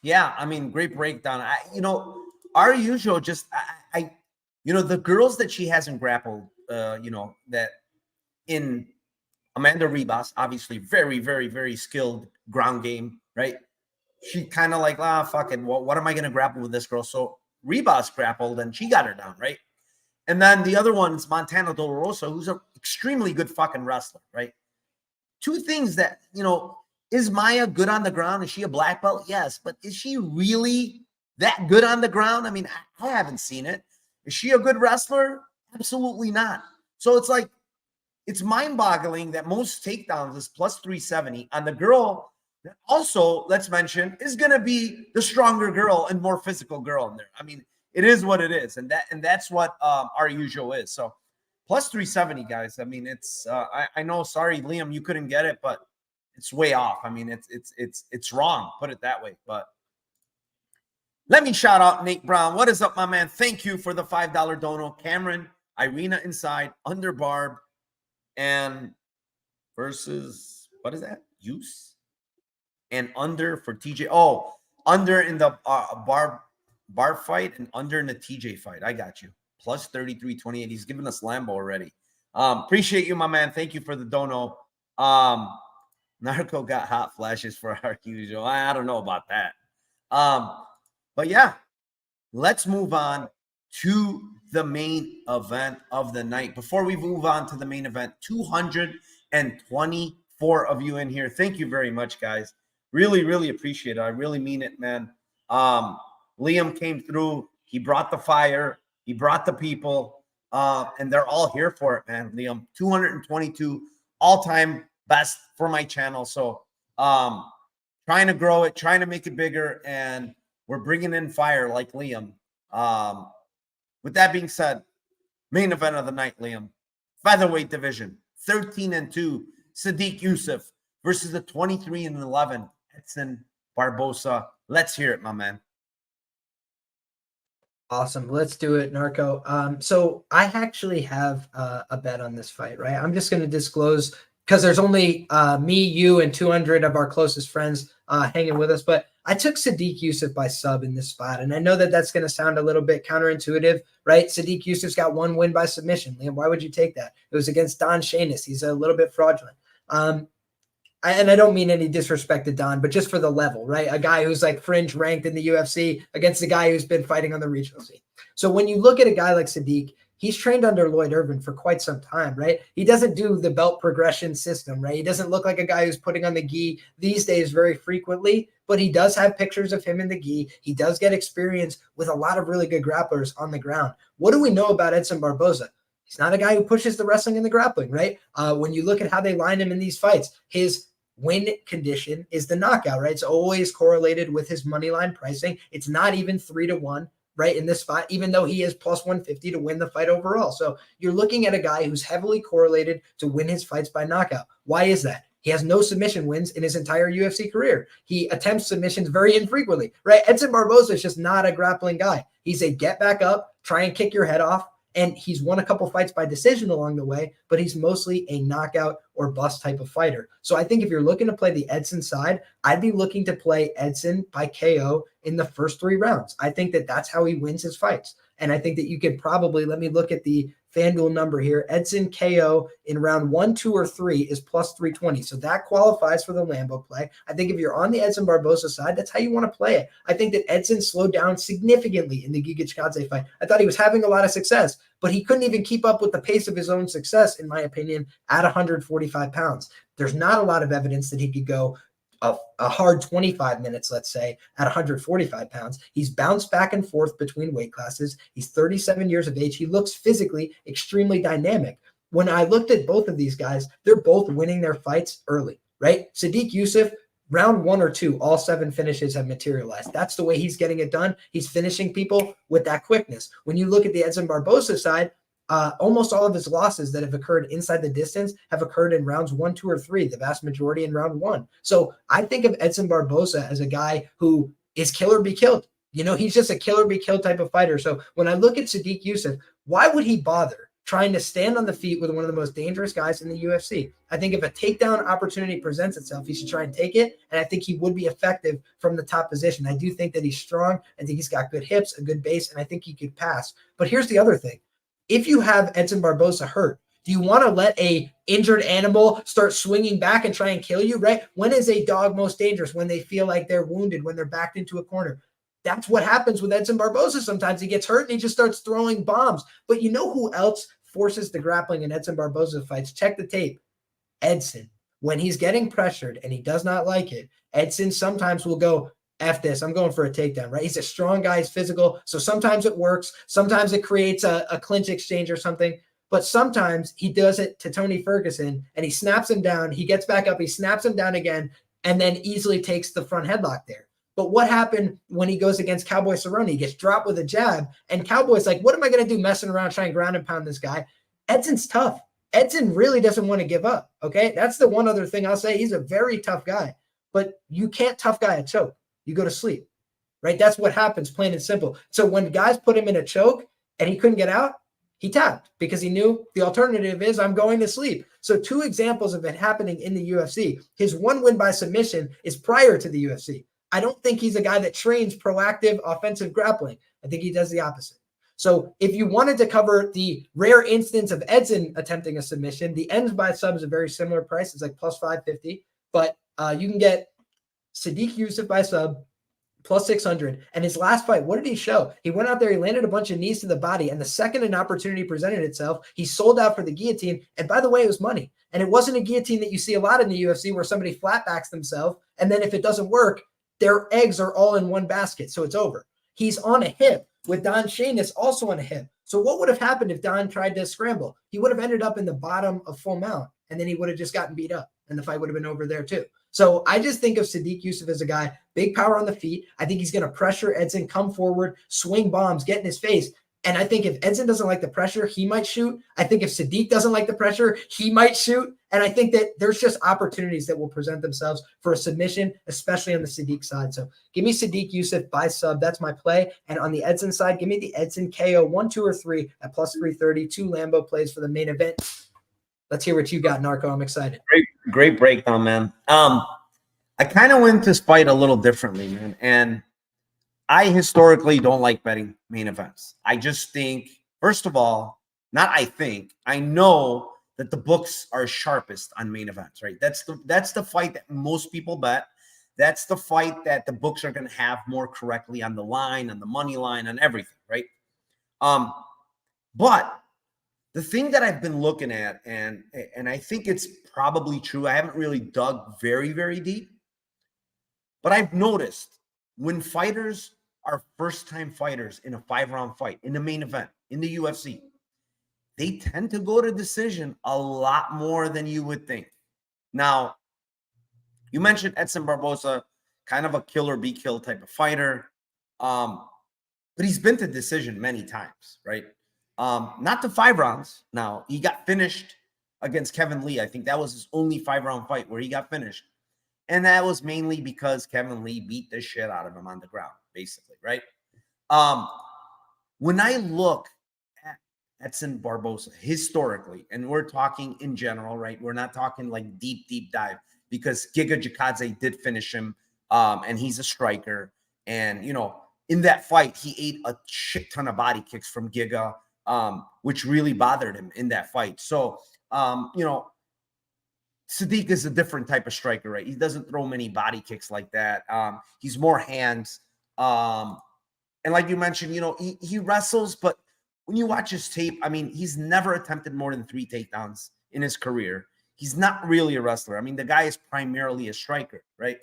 Yeah, I mean, great breakdown. Our usual the girls that she hasn't grappled, that in Amanda Ribas, obviously very, very, very skilled ground game, right? She kind of like, fuck it. What am I going to grapple with this girl? So Ribas grappled and she got her down, right? And then the other one's Montana Dolorosa, who's an extremely good fucking wrestler, right? Two things that, is Maia good on the ground? Is she a black belt? Yes. But is she really that good on the ground? I mean, I haven't seen it. Is she a good wrestler? Absolutely not. So it's like, it's mind-boggling that most takedowns is plus 370 on the girl that also, let's mention, is going to be the stronger girl and more physical girl in there. I mean, it is what it is. And that's what our usual is. So plus 370, guys. I mean, it's I know, sorry, Liam, you couldn't get it, but it's way off. I mean, it's wrong. Put it that way. But let me shout out Nate Brown. What is up, my man? Thank you for the $5 dono. Cameron, Irina inside, under Barb, and versus, what is that? Use and under for TJ. Oh, under in the bar fight and under in the TJ fight. I got you. Plus 33.28. He's giving us Lambo already. Appreciate you, my man. Thank you for the dono. Narco got hot flashes for our usual. I don't know about that. But yeah, let's move on to the main event of the night. Before we move on to the main event, 224 of you in here. Thank you very much, guys. Really, really appreciate it. I really mean it, man. Liam came through. He brought the fire. He brought the people. And they're all here for it, man. Liam, 222 all-time best for my channel. So trying to grow it, trying to make it bigger, and we're bringing in fire like Liam. With that being said, main event of the night, Liam. Featherweight division, 13-2, Sadiq Yusuff versus the 23-11, Edson Barboza. Let's hear it, my man. Awesome. Let's do it, Narco. So I actually have a bet on this fight, right? I'm just going to disclose because there's only me, you, and 200 of our closest friends hanging with us. But I took Sadiq Yusuff by sub in this spot. And I know that that's going to sound a little bit counterintuitive, right? Sadiq Yusuff's got one win by submission. Liam, why would you take that? It was against Don Shanis. He's a little bit fraudulent. And I don't mean any disrespect to Don, but just for the level, right? A guy who's like fringe ranked in the UFC against a guy who's been fighting on the regional scene. So when you look at a guy like Sadiq, he's trained under Lloyd Irvin for quite some time, right? He doesn't do the belt progression system, right? He doesn't look like a guy who's putting on the gi these days very frequently, but he does have pictures of him in the gi. He does get experience with a lot of really good grapplers on the ground. What do we know about Edson Barboza? He's not a guy who pushes the wrestling and the grappling, right? When you look at how they line him in these fights, his win condition is the knockout, right? It's always correlated with his money line pricing. It's not even 3-1, right? In this fight, even though he is plus 150 to win the fight overall. So you're looking at a guy who's heavily correlated to win his fights by knockout. Why is that? He has no submission wins in his entire UFC career. He attempts submissions very infrequently, right? Edson Barboza is just not a grappling guy. He's a get back up, try and kick your head off. And he's won a couple fights by decision along the way, but he's mostly a knockout or bust type of fighter. So I think if you're looking to play the Edson side, I'd be looking to play Edson by KO in the first 3 rounds. I think that that's how he wins his fights. And I think that you could probably, let me look at the FanDuel number here. Edson KO in round 1, 2, or 3 is plus 320. So that qualifies for the Lambo play. I think if you're on the Edson Barboza side, that's how you want to play it. I think that Edson slowed down significantly in the Giga Chikadze fight. I thought he was having a lot of success, but he couldn't even keep up with the pace of his own success, in my opinion, at 145 pounds. There's not a lot of evidence that he could go a hard 25 minutes, let's say, at 145 pounds. He's bounced back and forth between weight classes. He's 37 years of age. He looks physically extremely dynamic. When I looked at both of these guys, they're both winning their fights early. right? Sadiq Yusuff, round 1 or 2, all 7 finishes have materialized. That's the way he's getting it done. He's finishing people with that quickness. When you look at the Edson Barboza side, almost all of his losses that have occurred inside the distance have occurred in rounds 1, 2, or 3, the vast majority in round 1. So I think of Edson Barboza as a guy who is kill or be killed. He's just a kill or be killed type of fighter. So when I look at Sadiq Yusuff, why would he bother trying to stand on the feet with one of the most dangerous guys in the UFC? I think if a takedown opportunity presents itself, he should try and take it. And I think he would be effective from the top position. I do think that he's strong. I think he's got good hips, a good base, and I think he could pass. But here's the other thing. If you have Edson Barboza hurt, do you want to let a injured animal start swinging back and try and kill you, right? When is a dog most dangerous? When they feel like they're wounded, when they're backed into a corner. That's what happens with Edson Barboza. Sometimes he gets hurt and he just starts throwing bombs. But you know who else forces the grappling in Edson Barboza fights? Check the tape. Edson. When he's getting pressured and he does not like it, Edson sometimes will go, F this, I'm going for a takedown, right? He's a strong guy, he's physical. So sometimes it works. Sometimes it creates a clinch exchange or something. But sometimes he does it to Tony Ferguson and he snaps him down. He gets back up, he snaps him down again, and then easily takes the front headlock there. But what happened when he goes against Cowboy Cerrone? He gets dropped with a jab, and Cowboy's like, what am I going to do messing around trying to ground and pound this guy? Edson's tough. Edson really doesn't want to give up, okay? That's the one other thing I'll say. He's a very tough guy, but you can't tough guy a choke. You go to sleep, right? That's what happens, plain and simple. So when guys put him in a choke and he couldn't get out, he tapped because he knew the alternative is I'm going to sleep. So 2 examples of it happening in the UFC. His 1 win by submission is prior to the UFC. I don't think he's a guy that trains proactive offensive grappling. I think he does the opposite. So if you wanted to cover the rare instance of Edson attempting a submission, the ends by sub is a very similar price. It's like plus 550, but you can get Sadiq Yusuff by sub plus 600. And his last fight, what did he show? He went out there, he landed a bunch of knees to the body, and the second an opportunity presented itself, he sold out for the guillotine. And by the way, it was money. And it wasn't a guillotine that you see a lot in the UFC where somebody flatbacks themselves, and then if it doesn't work, their eggs are all in one basket, so it's over. He's on a hip with Don Shainis also on a hip. So what would have happened if Don tried to scramble? He would have ended up in the bottom of full mount, and then he would have just gotten beat up, and the fight would have been over there too. So I just think of Sadiq Yusuff as a guy, big power on the feet. I think he's going to pressure Edson, come forward, swing bombs, get in his face. And I think if Edson doesn't like the pressure, he might shoot. I think if Sadiq doesn't like the pressure, he might shoot. And I think that there's just opportunities that will present themselves for a submission, especially on the Sadiq side. So give me Sadiq Yusuff by sub. That's my play. And on the Edson side, give me the Edson KO 1, 2, or 3 at plus 330. 2 Lambo plays for the main event. Let's hear what you got, Narco. I'm excited. Great breakdown, man. I kind of went this fight a little differently, man. And I historically don't like betting main events. I just think, first of all, I know that the books are sharpest on main events, right? That's the fight that most people bet. That's the fight that the books are going to have more correctly on the line, on the money line, on everything, right? But the thing that I've been looking at, and I think it's probably true, I haven't really dug very, very deep, but I've noticed when fighters are first-time fighters in a 5-round fight, in the main event, in the UFC, they tend to go to decision a lot more than you would think. Now, you mentioned Edson Barboza, kind of a kill or be killed type of fighter, but he's been to decision many times, right? Not to 5 rounds. Now, he got finished against Kevin Lee. I think that was his only 5-round fight where he got finished. And that was mainly because Kevin Lee beat the shit out of him on the ground, basically, right? When I look at Edson Barboza historically, and we're talking in general, right? We're not talking like deep dive, because Giga Chikadze did finish him, and he's a striker. And, you know, in that fight, he ate a shit ton of body kicks from Giga, which really bothered him in that fight. So, you know, Sadiq is a different type of striker, right? He doesn't throw many body kicks like that. He's more hands. And like you mentioned, you know, he wrestles, but when you watch his tape, I mean, he's never attempted more than 3 takedowns in his career. He's not really a wrestler. I mean, the guy is primarily a striker, right?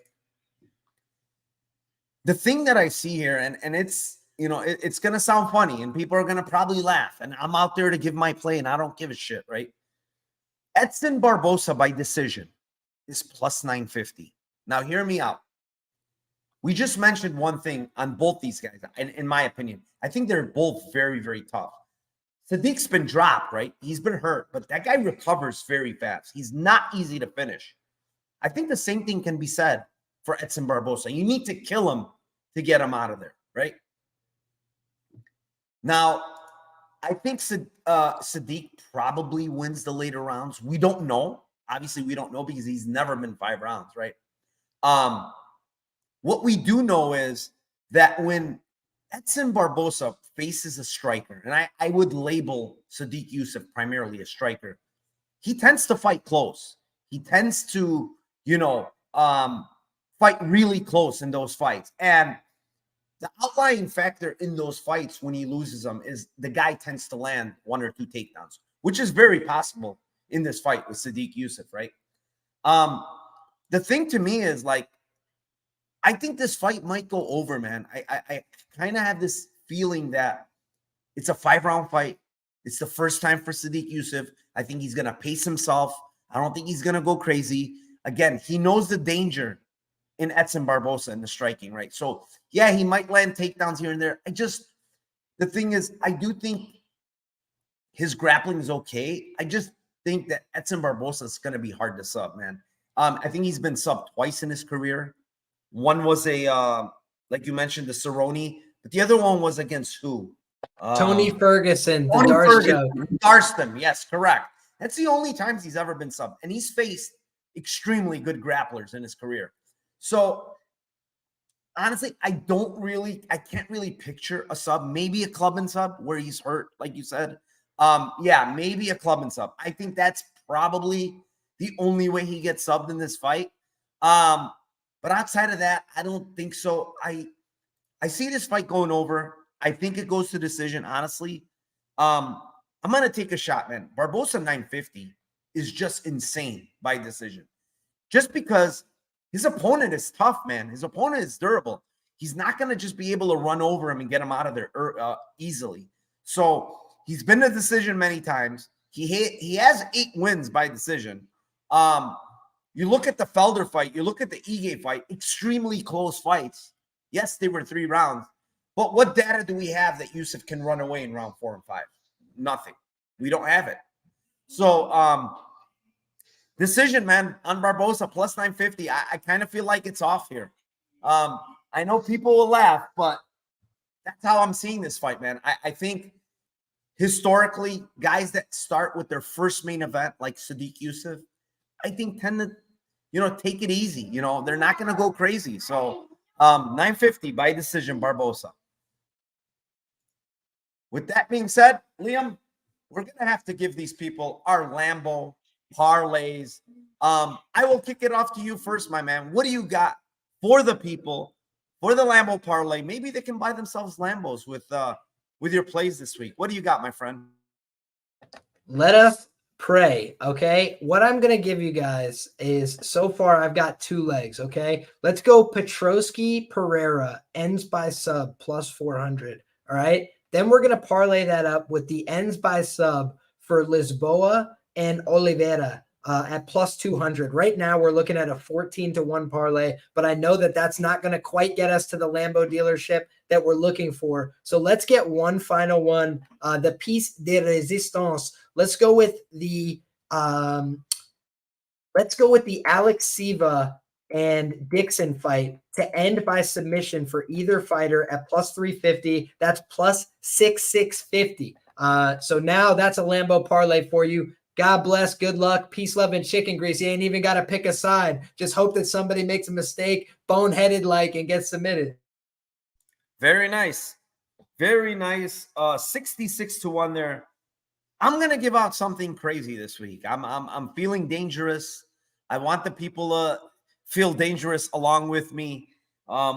The thing that I see here, and it's, you know, it's going to sound funny and people are going to probably laugh, and I'm out there to give my play and I don't give a shit, right? Edson Barboza by decision is plus 950. Now, hear me out. We just mentioned one thing on both these guys, and in my opinion. I think they're both very, very tough. Sadiq's been dropped, right? He's been hurt, but that guy recovers very fast. He's not easy to finish. I think the same thing can be said for Edson Barboza. You need to kill him to get him out of there, right? Now, I think Sadiq probably wins the later rounds. We don't know. Obviously, we don't know because he's never been 5 rounds, right? What we do know is that when Edson Barboza faces a striker, and I would label Sadiq Yusuff primarily a striker, he tends to fight close. He tends to, fight really close in those fights. And the outlying factor in those fights when he loses them is the guy tends to land 1 or 2 takedowns, which is very possible in this fight with Sadiq Yusuff, right? The thing to me is, like, I think this fight might go over, man. I kind of have this feeling that it's a 5-round fight. It's the first time for Sadiq Yusuff. I think he's going to pace himself. I don't think he's going to go crazy. Again, he knows the danger in Edson Barboza in the striking, right? So, yeah, he might land takedowns here and there. The thing is, I do think his grappling is okay. I just think that Edson Barboza is going to be hard to sub, man. I think he's been subbed twice in his career. One was like you mentioned, the Cerrone, but the other one was against who? Tony Ferguson, Tony the Ferguson, Darston. Yes, correct. That's the only times he's ever been subbed, and he's faced extremely good grapplers in his career. So honestly, I can't really picture a sub, maybe a club and sub where he's hurt, like you said. Yeah, maybe a club and sub. I think that's probably the only way he gets subbed in this fight. But outside of that, I don't think so. I see this fight going over. I think it goes to decision, honestly. I'm going to take a shot, man. Barboza 950 is just insane by decision. Just because his opponent is tough, man. His opponent is durable. He's not going to just be able to run over him and get him out of there easily. So he's been a decision many times. He has 8 wins by decision. You look at the Felder fight, you look at the Ige fight, extremely close fights. Yes, they were 3 rounds. But what data do we have that Yusuff can run away in round 4 and 5? Nothing. We don't have it. So, decision, man, on Barboza, plus 950. I kind of feel like it's off here. I know people will laugh, but that's how I'm seeing this fight, man. I think historically, guys that start with their first main event, like Sadiq Yusuff, I think tend to, take it easy. They're not going to go crazy. So 950 by decision, Barboza. With that being said, Liam, we're going to have to give these people our Lambo parlays. I will kick it off to you first, my man. What do you got for the people, for the Lambo parlay? Maybe they can buy themselves Lambos with your plays this week. What do you got, my friend? Let us pray, okay? What I'm going to give you guys is, so far I've got 2 legs, okay? Let's go Petroski Pereira, ends by sub, plus 400, all right? Then we're going to parlay that up with the ends by sub for Lisboa and Oliveira at plus 200. Right now, we're looking at a 14-1 parlay, but I know that that's not going to quite get us to the Lambo dealership that we're looking for. So let's get one final one, the piece de resistance. Let's go with the Alex Siva and Dixon fight to end by submission for either fighter at plus 350. That's plus 650. So now that's a Lambo parlay for you. God bless, good luck, peace, love, and chicken grease. You ain't even got to pick a side. Just hope that somebody makes a mistake, boneheaded and gets submitted. Very nice. Very nice. 66-1 there. I'm going to give out something crazy this week. I'm feeling dangerous. I want the people to feel dangerous along with me.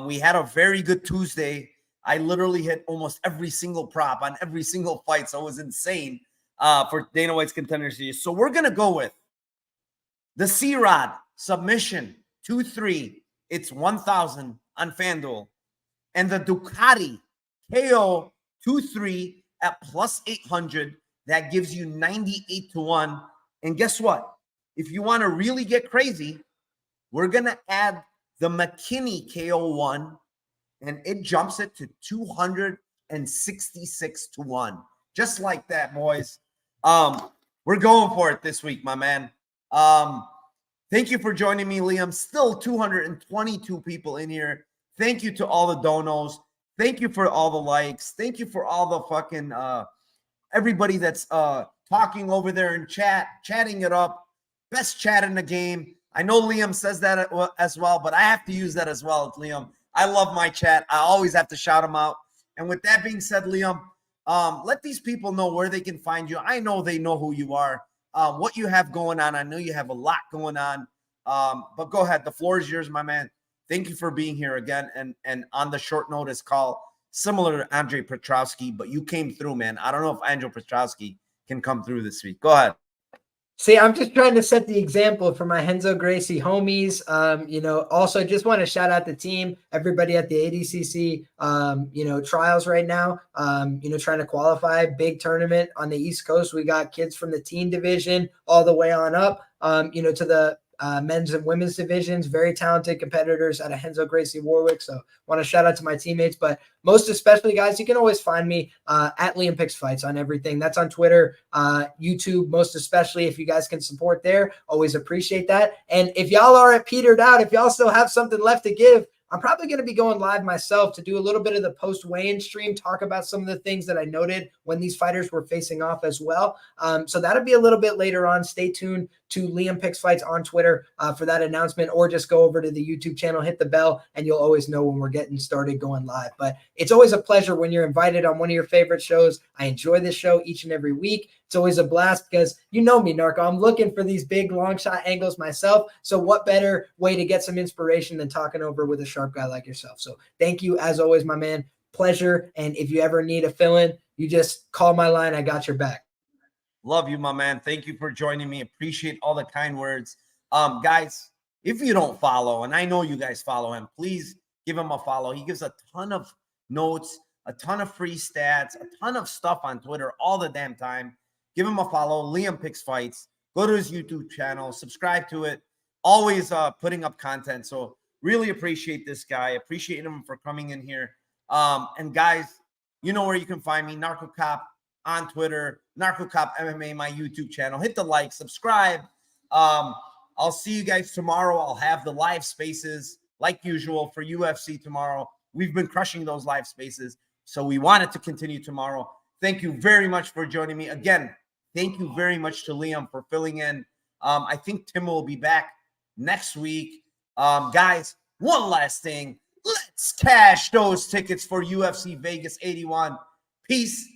We had a very good Tuesday. I literally hit almost every single prop on every single fight, so it was insane for Dana White's Contender Series. So we're going to go with the C-Rod submission 2-3. It's 1,000 on FanDuel. And the Ducati KO 2-3 at plus 800. That gives you 98-1. And guess what? If you want to really get crazy, we're going to add the McKinney KO1, and it jumps it to 266 to 1. Just like that, boys. We're going for it this week, my man. Thank you for joining me, Liam. Still 222 people in here. Thank you to all the donos. Thank you for all the likes. Thank you for all the fucking everybody that's talking over there in chatting it up. Best chat in the game. I know Liam says that as well, but I have to use that as well, Liam. I love my chat. I always have to shout them out. And with that being said, Liam, let these people know where they can find you. I know they know who you are, what you have going on. I know you have a lot going on, but go ahead. The floor is yours, my man. Thank you for being here again and on the short notice call, similar to Andre Petroski, but you came through, man. I don't know if Andre Petroski can come through this week. Go ahead. See, I'm just trying to set the example for my Renzo Gracie homies. Also just want to shout out the team, everybody at the ADCC, trials right now, trying to qualify. Big tournament on the East Coast. We got kids from the teen division all the way on up, to the men's and women's divisions, very talented competitors out of Renzo Gracie Warwick. So want to shout out to my teammates, but most especially, guys, you can always find me at Liam Picks Fights on everything. That's on Twitter, YouTube, most especially. If you guys can support there, always appreciate that. And if y'all are at petered out, if y'all still have something left to give, I'm probably going to be going live myself to do a little bit of the post weigh-in stream, talk about some of the things that I noted when these fighters were facing off as well. So that'll be a little bit later on. Stay tuned to Liam Picks Fights on Twitter for that announcement, or just go over to the YouTube channel, hit the bell, and you'll always know when we're getting started going live. But it's always a pleasure when you're invited on one of your favorite shows. I enjoy this show each and every week. It's always a blast because you know me, Narco. I'm looking for these big long shot angles myself. So what better way to get some inspiration than talking over with a sharp guy like yourself? So thank you as always, my man. Pleasure. And if you ever need a fill-in, you just call my line. I got your back. Love you, my man. Thank you for joining me. Appreciate all the kind words. Guys, if you don't follow, and I know you guys follow him, please give him a follow. He gives a ton of notes, a ton of free stats, a ton of stuff on Twitter all the damn time. Give him a follow. Liam Picks Fights. Go to his YouTube channel. Subscribe to it. Always putting up content. So really appreciate this guy. Appreciate him for coming in here. And guys, you know where you can find me. Narco Cop on Twitter. Narco Cop MMA, my YouTube channel. Hit the like. Subscribe. I'll see you guys tomorrow. I'll have the live spaces like usual for UFC tomorrow. We've been crushing those live spaces, so we want it to continue tomorrow. Thank you very much for joining me. Again, thank you very much to Liam for filling in. I think Tim will be back next week. Guys, one last thing. Let's cash those tickets for UFC Vegas 81. Peace.